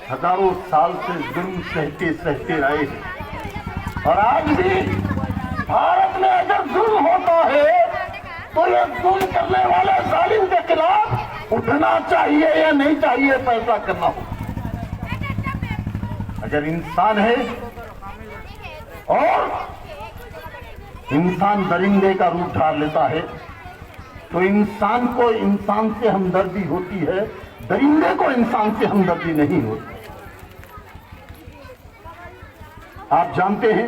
हजारों साल से जुल्म सहते सहते रहे हैं और आज भी भारत में अगर जुल्म होता है तो ये जुल्म करने वाले जालिम के खिलाफ उठना चाहिए या नहीं चाहिए, फैसला करना हो। अगर इंसान है और इंसान दरिंदे का रूप धार लेता है तो इंसान को इंसान से हमदर्दी होती है, दरिंदे को इंसान से हमदर्दी नहीं होती। आप जानते हैं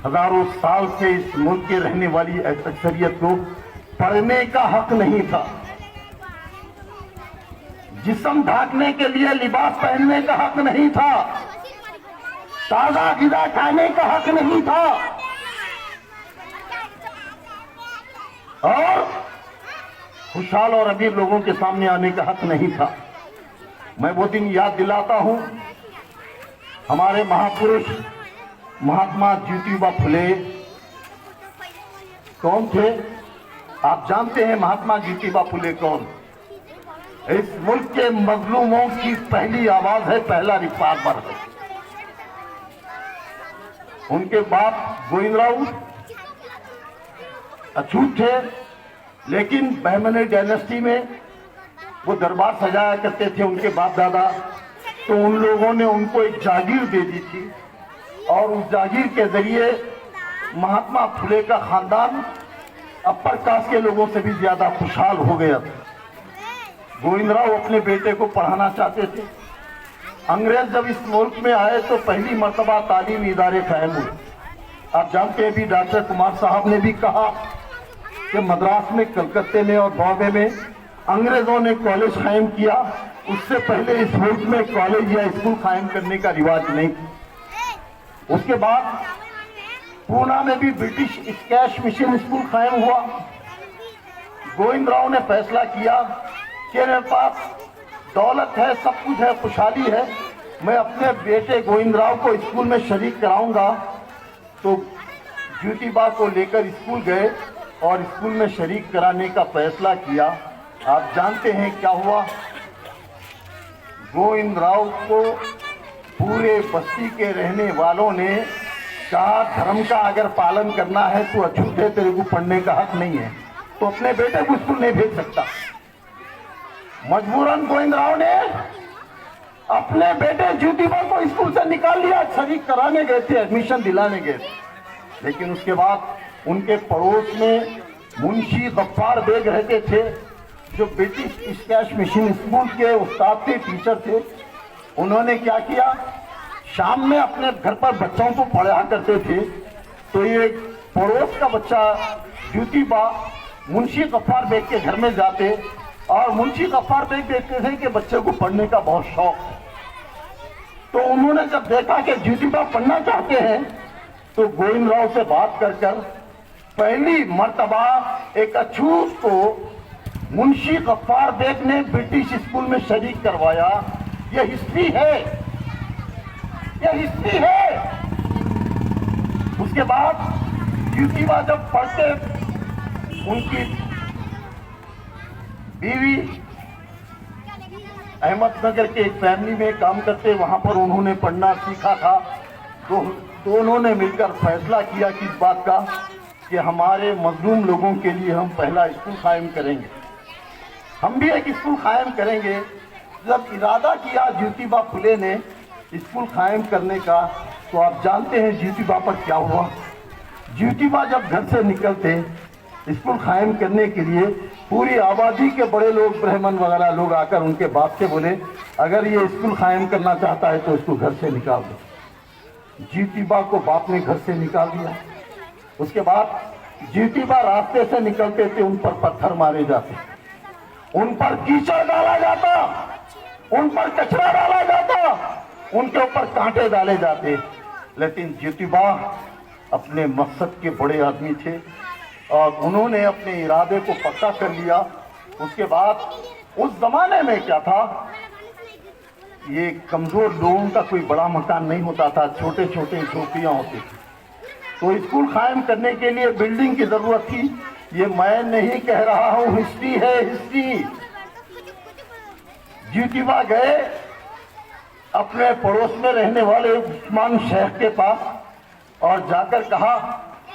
हजारों साल से इस मुल्क के रहने वाली अक्सरियत को पढ़ने का हक नहीं था, जिस्म ढांकने के लिए लिबास पहनने का हक नहीं था, ताजा ग़िज़ा खाने का हक नहीं था और खुशहाल और अमीर लोगों के सामने आने का हक नहीं था। मैं वो दिन याद दिलाता हूं, हमारे महापुरुष महात्मा ज्योतिबा फुले कौन थे? आप जानते हैं महात्मा ज्योतिबा फुले कौन? इस मुल्क के मजलूमों की पहली आवाज है, पहला रिफॉर्मर है। उनके बाप गोविंदराव अछूत थे, लेकिन बहमनी डायनेस्टी में वो दरबार सजाया करते थे उनके बाप दादा, तो उन लोगों ने उनको एक जागीर दे दी थी और उस जागीर के जरिए महात्मा फुले का खानदान अपर कास्ट के लोगों से भी ज्यादा खुशहाल हो गया था। गोविंदराव अपने बेटे को पढ़ाना चाहते थे। अंग्रेज जब इस मुल्क में आए तो पहली मर्तबा तालीमी इदारे कायम हुए। आप जानते हैं भी, डॉक्टर कुमार साहब ने भी कहा कि मद्रास में, कलकत्ते में और बॉम्बे में अंग्रेजों ने कॉलेज कायम किया, उससे पहले इस मुल्क में कॉलेज या स्कूल कायम करने का रिवाज नहीं था। उसके बाद पूना में भी ब्रिटिश स्कैश मिशन स्कूल कायम हुआ। गोविंद राव ने फैसला किया कि मेरे पास दौलत है, सब कुछ है, खुशहाली है, मैं अपने बेटे गोविंद राव को स्कूल में शरीक कराऊंगा। तो ज्योतिबा को लेकर स्कूल गए और स्कूल में शरीक कराने का फैसला किया। आप जानते हैं क्या हुआ? गोविंद राव को पूरे बस्ती के रहने वालों ने कहा, धर्म का अगर पालन करना है तो अछूत है, तेरे को पढ़ने का हक नहीं है, तो अपने बेटे को स्कूल नहीं भेज सकता। मजबूरन गोविंद राव ने अपने बेटे ज्योतिबा को स्कूल से निकाल लिया। शरीक कराने गए थे, एडमिशन दिलाने गए थे, लेकिन उसके बाद उनके पड़ोस में मुंशी गफ्फार बेग रहते थे, जो ब्रिटिश स्कैश मिशन स्कूल के उस्ताद थे, टीचर थे। उन्होंने क्या किया, शाम में अपने घर पर बच्चों को पढ़ा करते थे। तो ये पड़ोस का बच्चा ज्योतिबा मुंशी गफ्फार बेग के घर में जाते और मुंशी गफ्फार बेग देखते थे कि बच्चे को पढ़ने का बहुत शौक है। तो उन्होंने जब देखा कि ज्योतिबा पढ़ना चाहते हैं, तो गोविंद राव से बात कर पहली मर्तबा एक अछूत को मुंशी गफ्फार बेग ने ब्रिटिश स्कूल में शरीक करवाया। यह हिस्ट्री है, यह हिस्ट्री है। उसके बाद ज्योतिबा जब पढ़ते, उनकी बीवी अहमदनगर के एक फैमिली में काम करते, वहां पर उन्होंने पढ़ना सीखा था। तो दोनों ने मिलकर फैसला किया कि इस बात का कि हमारे मजलूम लोगों के लिए हम पहला स्कूल कायम करेंगे, हम भी एक स्कूल कायम करेंगे। जब इरादा किया ज्योतिबा फुले ने स्कूल कायम करने का, तो आप जानते हैं ज्योतिबा पर क्या हुआ। ज्योतिबा जब घर से निकलते स्कूल कायम करने के लिए, पूरी आबादी के बड़े लोग, ब्राह्मण वगैरह लोग आकर उनके बाप से बोले, अगर ये स्कूल कायम करना चाहता है तो इसको घर से निकाल दो। ज्योतिबा को बाप ने घर से निकाल दिया। उसके बाद ज्योतिबा रास्ते से निकलते थे, उन पर पत्थर मारे जाते, उन पर कीचड़ डाला जाता, उन पर कचरा डाला जाता, उनके ऊपर कांटे डाले जाते। लेकिन ज्योतिबा अपने मकसद के बड़े आदमी थे और उन्होंने अपने इरादे को पक्का कर लिया। उसके बाद उस जमाने में क्या था, ये कमजोर लोगों का कोई बड़ा मकान नहीं होता था, छोटे छोटे झोपड़ियां होती थी। तो स्कूल कायम करने के लिए बिल्डिंग की जरूरत थी। ये मैं नहीं कह रहा हूं, हिस्ट्री है, हिस्ट्री। ज्योतिबा गए अपने पड़ोस में रहने वाले उस्मान शेख के पास और जाकर कहा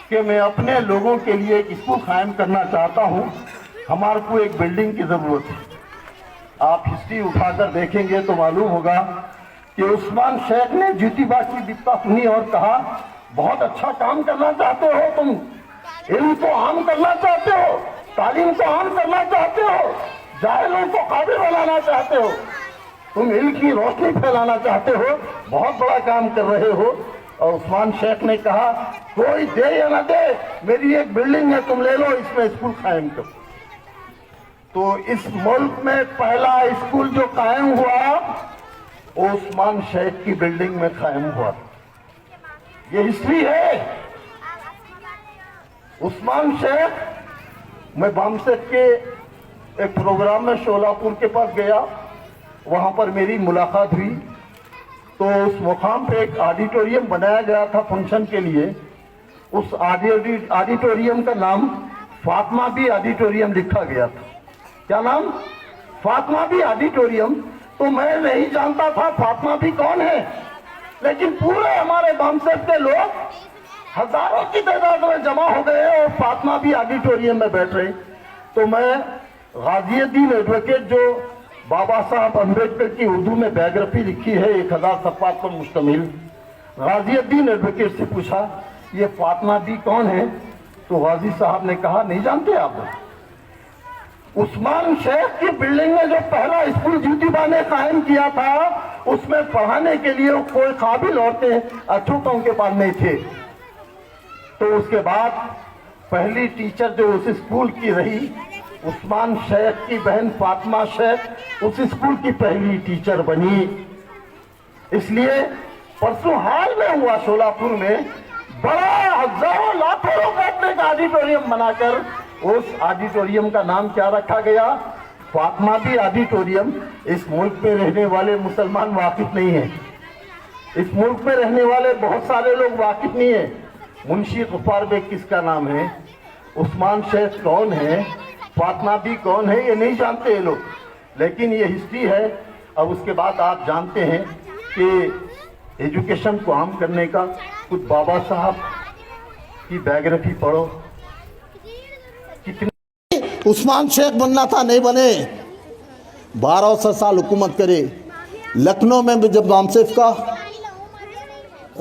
कि मैं अपने लोगों के लिए एक स्कूल कायम करना चाहता हूं, हमारे को एक बिल्डिंग की जरूरत है। आप हिस्ट्री उठाकर देखेंगे तो मालूम होगा कि उस्मान शेख ने ज्योतिबा की विपदा सुनी और कहा, बहुत अच्छा काम करना चाहते हो तुम, इल्म को आम करना चाहते हो, तालीम को आम करना चाहते हो, जाहिलों को काबिल बनाना चाहते हो, तुम इल्म की रोशनी फैलाना चाहते हो, बहुत बड़ा काम कर रहे हो। और उस्मान शेख ने कहा, कोई दे या ना दे, मेरी एक बिल्डिंग है, तुम ले लो, इसमें स्कूल कायम करो। तो इस मुल्क में पहला स्कूल जो कायम हुआ वो उस्मान शेख की बिल्डिंग में कायम हुआ। ये हिस्ट्री है। उस्मान शेख, मैं बामसेक के एक प्रोग्राम में शोलापुर के पास गया, वहां पर मेरी मुलाकात हुई। तो उस मुकाम पे एक ऑडिटोरियम बनाया गया था फंक्शन के लिए। उस ऑडिटोरियम का नाम फातिमा बी ऑडिटोरियम लिखा गया था। क्या नाम? फातिमा बी ऑडिटोरियम। तो मैं नहीं जानता था फातिमा बी कौन है, लेकिन पूरे हमारे बामसेक के लोग हजारों की तादाद में जमा हो गए और फातिमा बी ऑडिटोरियम में बैठ रहे। तो मैं गाजियुद्दीन एडवोकेट, जो बाबा साहब अम्बेडकर की उर्दू में बायोग्राफी लिखी है 1000 सफ़ात पर मुश्तमिल, गाजियुद्दीन एडवोकेट से पूछा, ये फातिमा बी कौन है? तो गाजी साहब ने कहा, नहीं जानते आप? उस्मान शेख की बिल्डिंग में जो पहला स्कूल ज्योतिबा ने कायम किया था, उसमें पढ़ाने के लिए कोई काबिल औरतें अछूतों के पास नहीं थे। तो उसके बाद पहली टीचर जो उस स्कूल की रही, उस्मान शेख की बहन फातिमा शेख उस स्कूल की पहली टीचर बनी। इसलिए परसों हाल में हुआ सोलापुर में, बड़ा हजारों लाखों लोग बैठने का ऑडिटोरियम बनाकर, उस ऑडिटोरियम का नाम क्या रखा गया? फातिमादी ऑडिटोरियम। इस मुल्क में रहने वाले मुसलमान वाकिफ नहीं है, इस मुल्क में रहने वाले बहुत सारे लोग वाकिफ नहीं है। मुंशी गफ्फार बेग किसका नाम है, उस्मान शेख कौन है, फातिमादी कौन है, ये नहीं जानते ये लोग, लेकिन ये हिस्ट्री है। अब उसके बाद आप जानते हैं कि एजुकेशन को आम करने का, खुद बाबा साहब की बायोग्राफी पढ़ो, कितनी उस्मान शेख बनना था, नहीं बने। 1200 साल हुकूमत करे। लखनऊ में भी जब बामसेफ का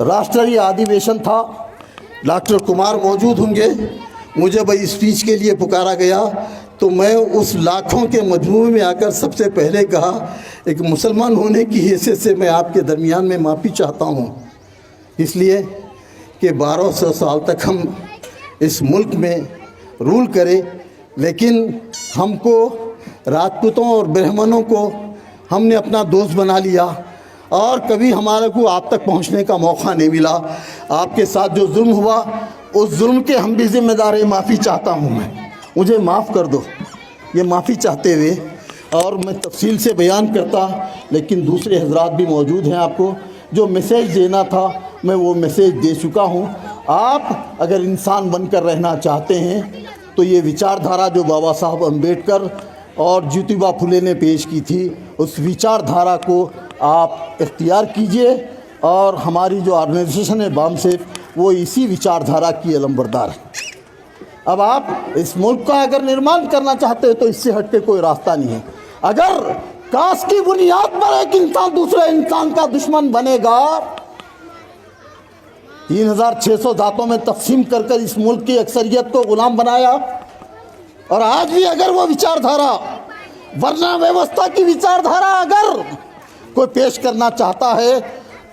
राष्ट्रीय अधिवेशन था, डॉक्टर कुमार मौजूद होंगे, मुझे भाई स्पीच के लिए पुकारा गया, तो मैं उस लाखों के मजमूए में आकर सबसे पहले कहा, एक मुसलमान होने की हैसियत से मैं आपके दरमियान में माफ़ी चाहता हूँ, इसलिए कि 1200 साल तक हम इस मुल्क में रूल करें, लेकिन हमको राजपूतों और ब्राह्मणों को हमने अपना दोस्त बना लिया और कभी हमारे को आप तक पहुंचने का मौका नहीं मिला। आपके साथ जो जुल्म हुआ, उस जुल्म के हम भी जिम्मेदार हैं। माफ़ी चाहता हूं मैं, मुझे माफ़ कर दो ये माफ़ी चाहते हुए। और मैं तफसील से बयान करता, लेकिन दूसरे हजरात भी मौजूद हैं, आपको जो मैसेज देना था मैं वो मैसेज दे चुका हूं। आप अगर इंसान बनकर रहना चाहते हैं तो ये विचारधारा जो बाबा साहब अम्बेडकर और ज्योतिबा फुले ने पेश की थी, उस विचारधारा को आप इख्तियार कीजिए। और हमारी जो ऑर्गेनाइजेशन है बामसेफ, वो इसी विचारधारा की अलमबरदार है। अब आप इस मुल्क का अगर निर्माण करना चाहते हो तो इससे हट के कोई रास्ता नहीं है। अगर कास्ट की बुनियाद पर एक इंसान दूसरे इंसान का दुश्मन बनेगा, 3600 जातों में तकसीम कर कर इस मुल्क की अक्सरियत को गुलाम बनाया, और आज भी अगर वो विचारधारा, वरना व्यवस्था की विचारधारा अगर कोई पेश करना चाहता है,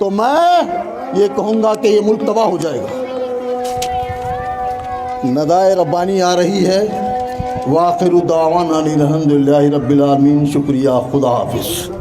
तो मैं ये कहूँगा कि ये मुल्क तबाह हो जाएगा। नदाए रब्बानी आ रही है। वाखिरु दावाना अल्हम्दुलिल्लाहि रब्बिल आलमीन। शुक्रिया, खुदा हाफिज़।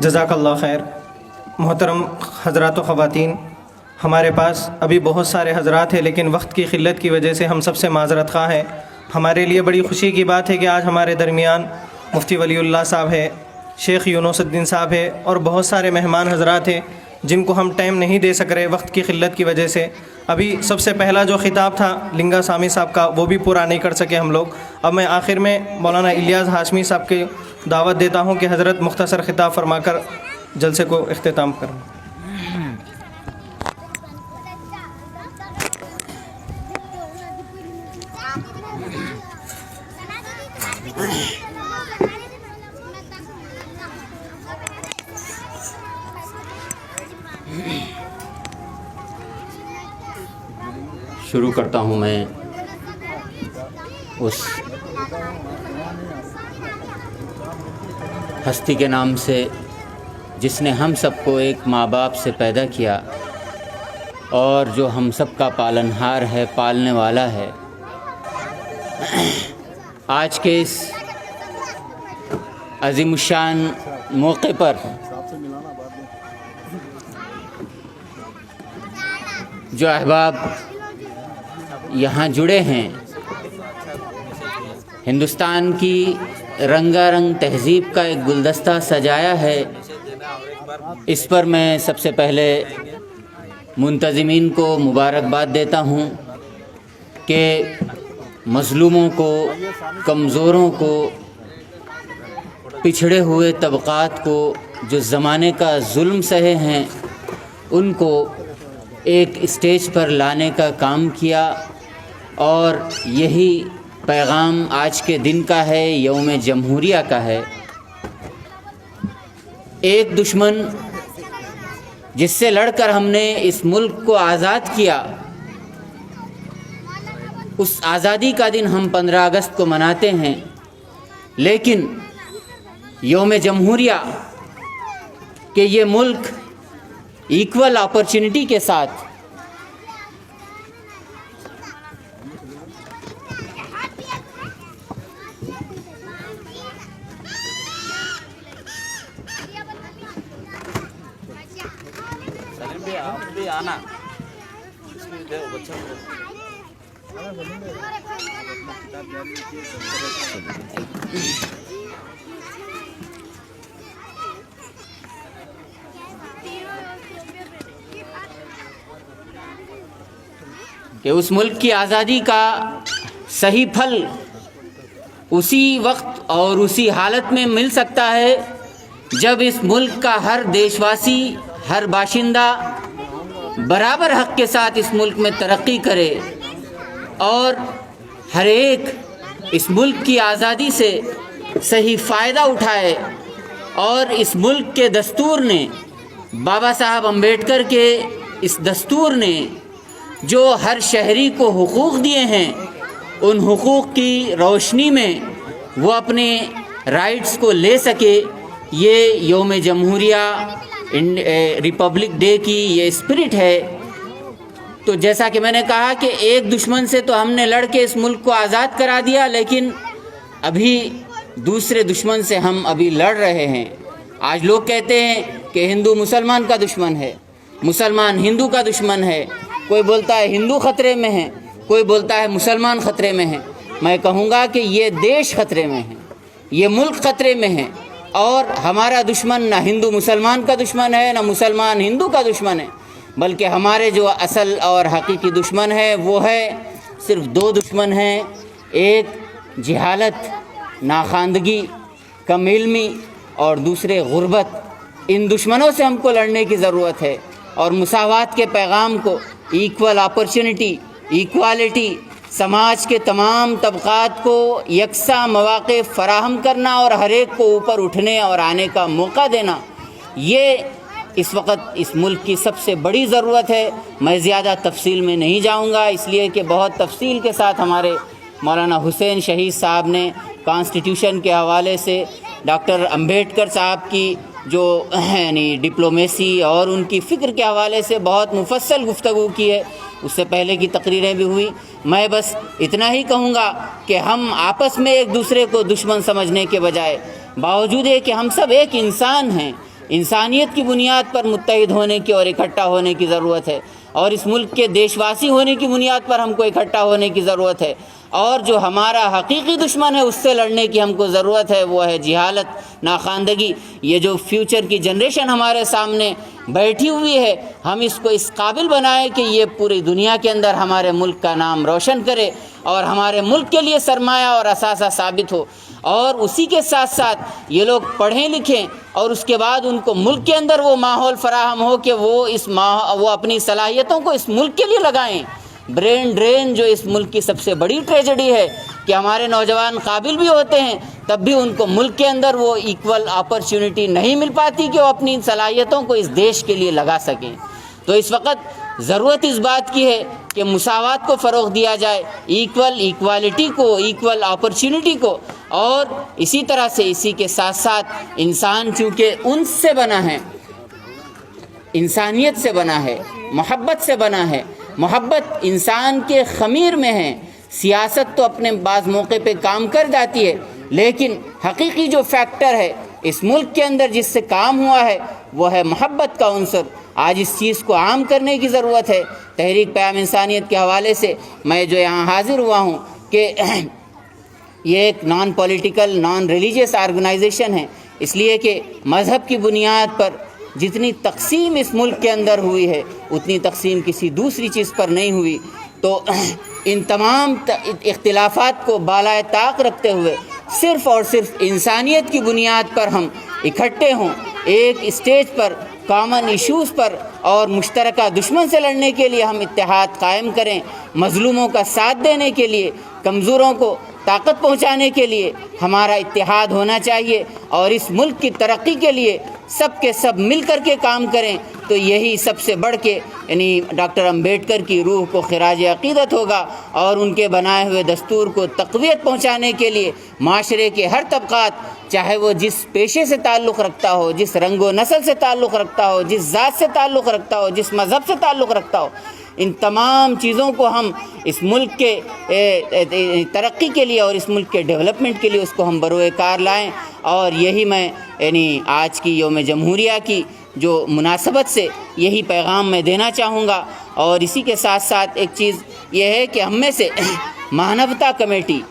जज़ाकल्लाह खैर। मोहतरम हज़रात व ख़वातीन, हमारे पास अभी बहुत सारे हज़रात हैं, लेकिन वक्त की क़िल्लत की वजह से हम सबसे माज़रत ख़्वाह हैं। हमारे लिए बड़ी ख़ुशी की बात है कि आज हमारे दरमियान मुफ्ती वलीउल्लाह साहब है, शेख़ यूनुसुद्दीन साहब है और बहुत सारे मेहमान हज़रात हैं जिनको हम टाइम नहीं दे सक रहे वक्त की क़िल्लत की वजह से। अभी सबसे पहला जो ख़िताब था लिंगा सामी साहब का, वो भी पूरा नहीं कर सके हम लोग। अब मैं आखिर में मौलाना इलियास हाशमी साहब की दावत देता हूँ कि हज़रत मुख्तसर ख़िताब फरमाकर जलसे को इख्तिताम करें। शुरू करता हूँ मैं उस हस्ती के नाम से जिसने हम सबको एक माँ बाप से पैदा किया और जो हम सब का पालनहार है, पालने वाला है। आज के इस अज़ीमुशान मौके पर जो अहबाब यहाँ जुड़े हैं, हिंदुस्तान की रंगारंग तहज़ीब का एक गुलदस्ता सजाया है। इस पर मैं सबसे पहले मुंतज़िमीन को मुबारकबाद देता हूँ कि मज़लूमों को, कमज़ोरों को, पिछड़े हुए तबक़ात को जो ज़माने का जुल्म सहे हैं, उनको एक स्टेज पर लाने का काम किया। और यही पैगाम आज के दिन का है, यौम जमहूरिया का है। एक दुश्मन जिससे लड़कर हमने इस मुल्क को आज़ाद किया, उस आज़ादी का दिन हम 15 अगस्त को मनाते हैं, लेकिन यौम जमहूरिया के ये मुल्क इक्वल अपॉर्चुनिटी के साथ कि उस मुल्क की आज़ादी का सही फल उसी वक्त और उसी हालत में मिल सकता है जब इस मुल्क का हर देशवासी, हर बाशिंदा बराबर हक़ के साथ इस मुल्क में तरक्की करे और हर एक इस मुल्क की आज़ादी से सही फ़ायदा उठाए। और इस मुल्क के दस्तूर ने, बाबा साहब अम्बेडकर के इस दस्तूर ने जो हर शहरी को हुकूक़ दिए हैं, उन हुकूक़ की रोशनी में वो अपने राइट्स को ले सके। ये यौम जमहूरिया, रिपब्लिक डे की ये स्पिरिट है। तो जैसा कि मैंने कहा कि एक दुश्मन से तो हमने लड़ के इस मुल्क को आज़ाद करा दिया, लेकिन अभी दूसरे दुश्मन से हम अभी लड़ रहे हैं। आज लोग कहते हैं कि हिंदू मुसलमान का दुश्मन है, मुसलमान हिंदू का दुश्मन है। कोई बोलता है हिंदू ख़तरे में है, कोई बोलता है मुसलमान ख़तरे में है। मैं कहूँगा कि ये देश ख़तरे में है, ये मुल्क ख़तरे में है। और हमारा दुश्मन ना हिंदू मुसलमान का दुश्मन है, ना मुसलमान हिंदू का दुश्मन है, बल्कि हमारे जो असल और हकीकी दुश्मन है वो है सिर्फ़ 2 दुश्मन हैं। एक जहालत, नाखानदगी, कम इल्मी और दूसरे गुर्बत। इन दुश्मनों से हमको लड़ने की ज़रूरत है और मुसावात के पैगाम को, इक्वल अपॉर्चुनिटी, इक्वालिटी, समाज के तमाम तबक़ात को यकसा मौक़े फ़राहम करना और हर एक को ऊपर उठने और आने का मौका देना, ये इस वक्त इस मुल्क की सबसे बड़ी ज़रूरत है। मैं ज़्यादा तफसील में नहीं जाऊँगा, इसलिए कि बहुत तफसील के साथ हमारे मौलाना हुसैन शहीद साहब ने कॉन्स्टिट्यूशन के हवाले से डॉक्टर अम्बेडकर साहब की जो यानी डिप्लोमेसी और उनकी फ़िक्र के हवाले से बहुत मुफस्सल गुफ्तगू की है। उससे पहले की तकरीरें भी हुई। मैं बस इतना ही कहूँगा कि हम आपस में एक दूसरे को दुश्मन समझने के बजाय, बावजूद है कि हम सब एक इंसान हैं, इंसानियत की बुनियाद पर मुत्तहिद होने की और इकट्ठा होने की ज़रूरत है, और इस मुल्क के देशवासी होने की बुनियाद पर हमको इकट्ठा होने की ज़रूरत है। और जो हमारा हकीकी दुश्मन है उससे लड़ने की हमको ज़रूरत है, वो है जिहालत, नाखानदगी। ये जो फ्यूचर की जनरेशन हमारे सामने बैठी हुई है, हम इसको इस काबिल बनाएं कि ये पूरी दुनिया के अंदर हमारे मुल्क का नाम रोशन करे और हमारे मुल्क के लिए सरमाया और असासा साबित हो। और उसी के साथ साथ ये लोग पढ़ें लिखें और उसके बाद उनको मुल्क के अंदर वो माहौल फराहम हो कि वो अपनी सलाहियतों को इस मुल्क के लिए लगाएं। ब्रेन ड्रेन जो इस मुल्क की सबसे बड़ी ट्रेजेडी है कि हमारे नौजवान काबिल भी होते हैं तब भी उनको मुल्क के अंदर वो इक्वल अपॉर्चुनिटी नहीं मिल पाती कि वो अपनी सलाहियतों को इस देश के लिए लगा सकें। तो इस वक्त ज़रूरत इस बात की है कि मुसावात को फ़रोग़ दिया जाए, इक्वालिटी को, इक्वल अपॉर्चुनिटी को। और इसी तरह से इसी के साथ साथ इंसान चूँकि उनसे बना है, इंसानियत से बना है, मोहब्बत से बना है, मोहब्बत इंसान के ख़मीर में है। सियासत तो अपने बाज़ मौके पे काम कर जाती है, लेकिन हकीकी जो फैक्टर है इस मुल्क के अंदर जिससे काम हुआ है वो है मोहब्बत का उन्सर। आज इस चीज़ को आम करने की ज़रूरत है। तहरीक क़याम इंसानियत के हवाले से मैं जो यहाँ हाज़िर हुआ हूँ कि ये एक non political, non religious organisation है, इसलिए कि मज़हब की बुनियाद पर जितनी तकसीम इस मुल्क के अंदर हुई है उतनी तकसीम किसी दूसरी चीज़ पर नहीं हुई। तो इन तमाम इख्तिलाफ़ात को बालाए ताक रखते हुए सिर्फ़ और सिर्फ इंसानियत की बुनियाद पर हम इकट्ठे हों, एक स्टेज पर कॉमन इश्यूज़ पर और मुश्तरका दुश्मन से लड़ने के लिए हम इत्तेहाद कायम करें। मज़लूमों का साथ देने के लिए, कमज़ोरों को ताकत पहुंचाने के लिए हमारा इत्तेहाद होना चाहिए और इस मुल्क की तरक्की के लिए सब के सब मिल कर के काम करें। तो यही सबसे बढ़ के यानी डॉक्टर अम्बेडकर की रूह को खिराज अक़ीदत होगा और उनके बनाए हुए दस्तूर को तक़वियत पहुंचाने के लिए माशरे के हर तबक़ात, चाहे वो जिस पेशे से ताल्लुक़ रखता हो, जिस रंगो नस्ल से ताल्लुक़ रखता हो, जिस ज़ात से ताल्लुक़ रखता हो, जिस मज़हब से ताल्लुक़ रखता हो, इन तमाम चीज़ों को हम इस मुल्क के तरक्की के लिए और इस मुल्क के डेवलपमेंट के लिए उसको हम बरोए कार लाएँ। और यही मैं यानी आज की यौम जमहूरिया की जो मुनासबत से यही पैगाम मैं देना चाहूँगा। और इसी के साथ साथ एक चीज़ यह है कि हम में से मानवता कमेटी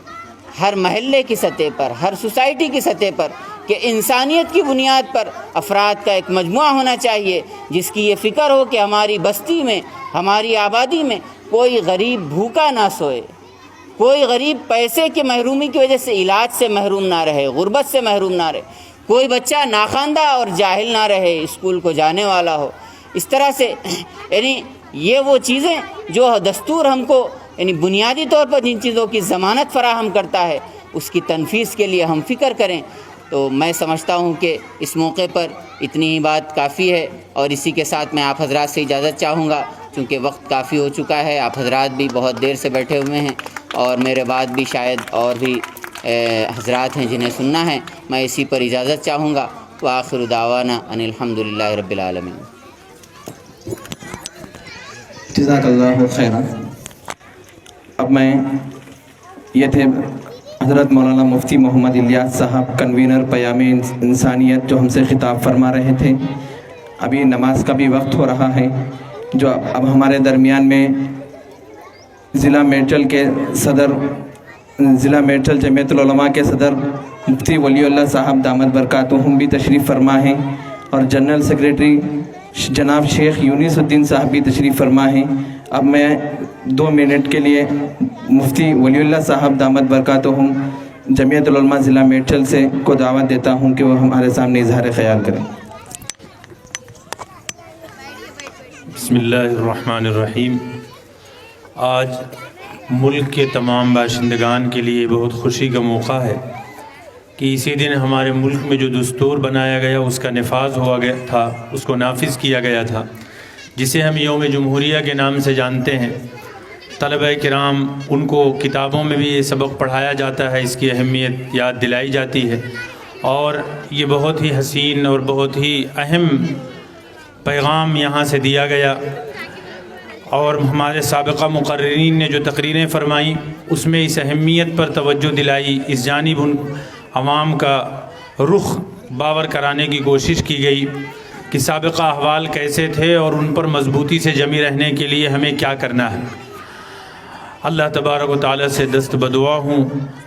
हर महल्ले की सतह पर, हर सोसाइटी की सतह पर कि इंसानियत की बुनियाद पर अफराद का एक मजमुआ होना चाहिए जिसकी ये फ़िक्र हो कि हमारी बस्ती में, हमारी आबादी में कोई गरीब भूखा ना सोए, कोई गरीब पैसे की महरूमी की वजह से इलाज से महरूम ना रहे, गुर्बत से महरूम ना रहे, कोई बच्चा नाखानदा और जाहिल ना रहे, स्कूल को जाने वाला हो। इस तरह से यानी ये वो चीज़ें जो दस्तूर हमको यानी बुनियादी तौर पर जिन चीज़ों की ज़मानत फ़राहम करता है उसकी तनफीज़ के लिए हम फ़िक्र करें। तो मैं समझता हूँ कि इस मौके पर इतनी ही बात काफ़ी है और इसी के साथ मैं आप हजरात से इजाज़त चाहूँगा क्योंकि वक्त काफ़ी हो चुका है। आप हजरात भी बहुत देर से बैठे हुए हैं और मेरे बाद भी शायद और भी हजरात हैं जिन्हें सुनना है। मैं इसी पर इजाज़त चाहूँगा। व आखिर दावाना अनिल हम्दुलिल्लाहि रब्बिल आलमीन। जज़ाकल्लाहु खैरन। अब ये थे हज़रत मौलाना मुफ्ती मोहम्मद इलियास साहब, कन्वीनर क़याम इंसानियत, जो हमसे ख़िताब फरमा रहे थे। अभी नमाज का भी वक्त हो रहा है। जो अब हमारे दरमियान में ज़िला मेडचल के सदर, ज़िला मेडचल जमीयतुल उलमा के सदर मुफ्ती वलीउल्लाह साहब दामद बरकातुहुम भी तशरीफ़ फरमा हैं और जनरल सेक्रेटरी जनाब शेख यूनिसुद्दीन साहब भी तशरीफ़ फरमा हैं। अब मैं 2 मिनट के लिए मुफ्ती वलीउल्लाह साहब दामद बरकातुहुम जमीयतुल उलमा ज़िला मेडचल से को दावत देता हूँ कि वो हमारे सामने इज़हार ख़याल करें। बिस्मिल्लाहिर्रहमानिर्रहीम। आज मुल्क के तमाम बाशिंदगान के लिए बहुत खुशी का मौका है कि इसी दिन हमारे मुल्क में जो दस्तूर बनाया गया उसका नफाज हुआ गया था, उसको नाफिज किया गया था, जिसे हम यौम जमहूरिया के नाम से जानते हैं। तलबा किराम उनको किताबों में भी ये सबक पढ़ाया जाता है, इसकी अहमियत याद दिलाई जाती है और ये बहुत ही हसीन और बहुत ही अहम पैगाम यहाँ से दिया गया। और हमारे साबिक़ा मुक़र्रिरीन ने जो तकरीरें फ़रमाई उसमें इस अहमियत पर तवज्जो दिलाई, इस जानिब उन अवाम का रुख बावर कराने की कोशिश की गई कि साबिक़ा अहवाल कैसे थे और उन पर मजबूती से जमी रहने के लिए हमें क्या करना है। अल्लाह तबारक व तआला से दस्त बदुआ हूँ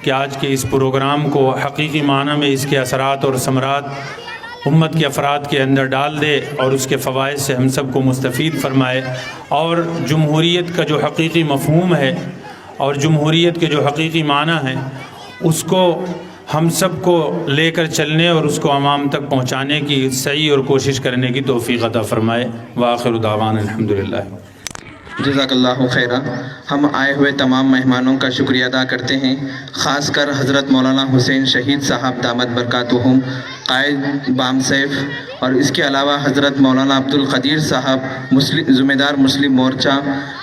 कि आज के इस प्रोग्राम को हकीकी माना में इसके असरात और समरात उम्मत के अफराद के अंदर डाल दे और उसके फ़वाइद से हम सब को मुस्तफ़ीद फ़रमाए, और जमहूरियत का जो हकीकी मफ़हूम है और जमहूरियत के जो हकीकी माना है उसको हम सब को लेकर चलने और उसको अवाम तक पहुँचाने की सही और कोशिश करने की तौफ़ीक़ अता फ़रमाए। व आखिर दावाना अल्हम्दुलिल्लाह। जज़ाकल्लाहु खैरा। हम आए हुए तमाम मेहमानों का शुक्रिया अदा करते हैं, ख़ासकर हज़रत मौलाना हुसैन शहीद साहब दामत बरकातुहुम कायद बाम सैफ, और इसके अलावा हज़रत मौलाना अब्दुल क़दीर साहब ज़िम्मेदार मुस्लिम मोर्चा,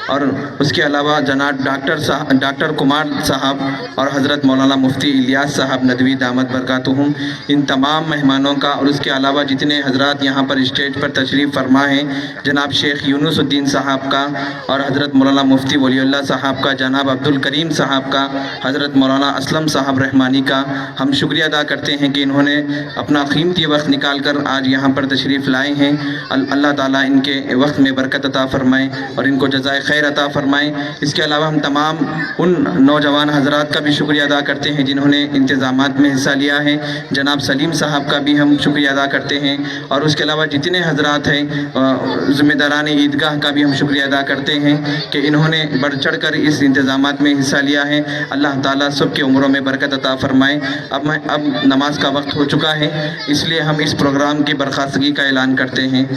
और उसके अलावा जनाब डॉक्टर कुमार साहब और हज़रत मौलाना मुफ्ती इलियास साहब नदवी दामत बरकातुहुम, इन तमाम मेहमानों का, और उसके अलावा जितने हज़रात यहाँ पर स्टेज पर तशरीफ़ फरमा हैं, जनाब शेख यूनुसुद्दीन साहब का और हज़रत मौलाना मुफ्ती वलीउल्लाह साहब का, जनाब अब्दुल करीम साहब का, हज़रत मौलाना असलम साहब रहमानी का हम शुक्रिया अदा करते हैं कि इन्होंने अपना कीमती वक्त निकाल कर आज यहाँ पर तशरीफ़ लाए हैं। अल्लाह ताला इनके वक्त में बरकत अता फ़रमाए और इनको जज़ाए खैर अता फ़रमाएँ। इसके अलावा हम तमाम उन नौजवान हज़रात का भी शुक्रिया अदा करते हैं जिन्होंने इंतज़ामात में हिस्सा लिया है। जनाब सलीम साहब का भी हम शुक्रिया अदा करते हैं, और उसके अलावा जितने हज़रात हैं ज़िम्मेदारान ईदगाह का भी हम शुक्रिया अदा करते हैं कि इन्होंने बढ़ चढ़ कर इस इंतज़ामात में हिस्सा लिया है। अल्लाह ताला सब के उम्रों में बरकत अता फ़रमाए। अब नमाज का वक्त हो चुका है, इसलिए हम इस प्रोग्राम की बर्खास्तगी का ऐलान करते हैं।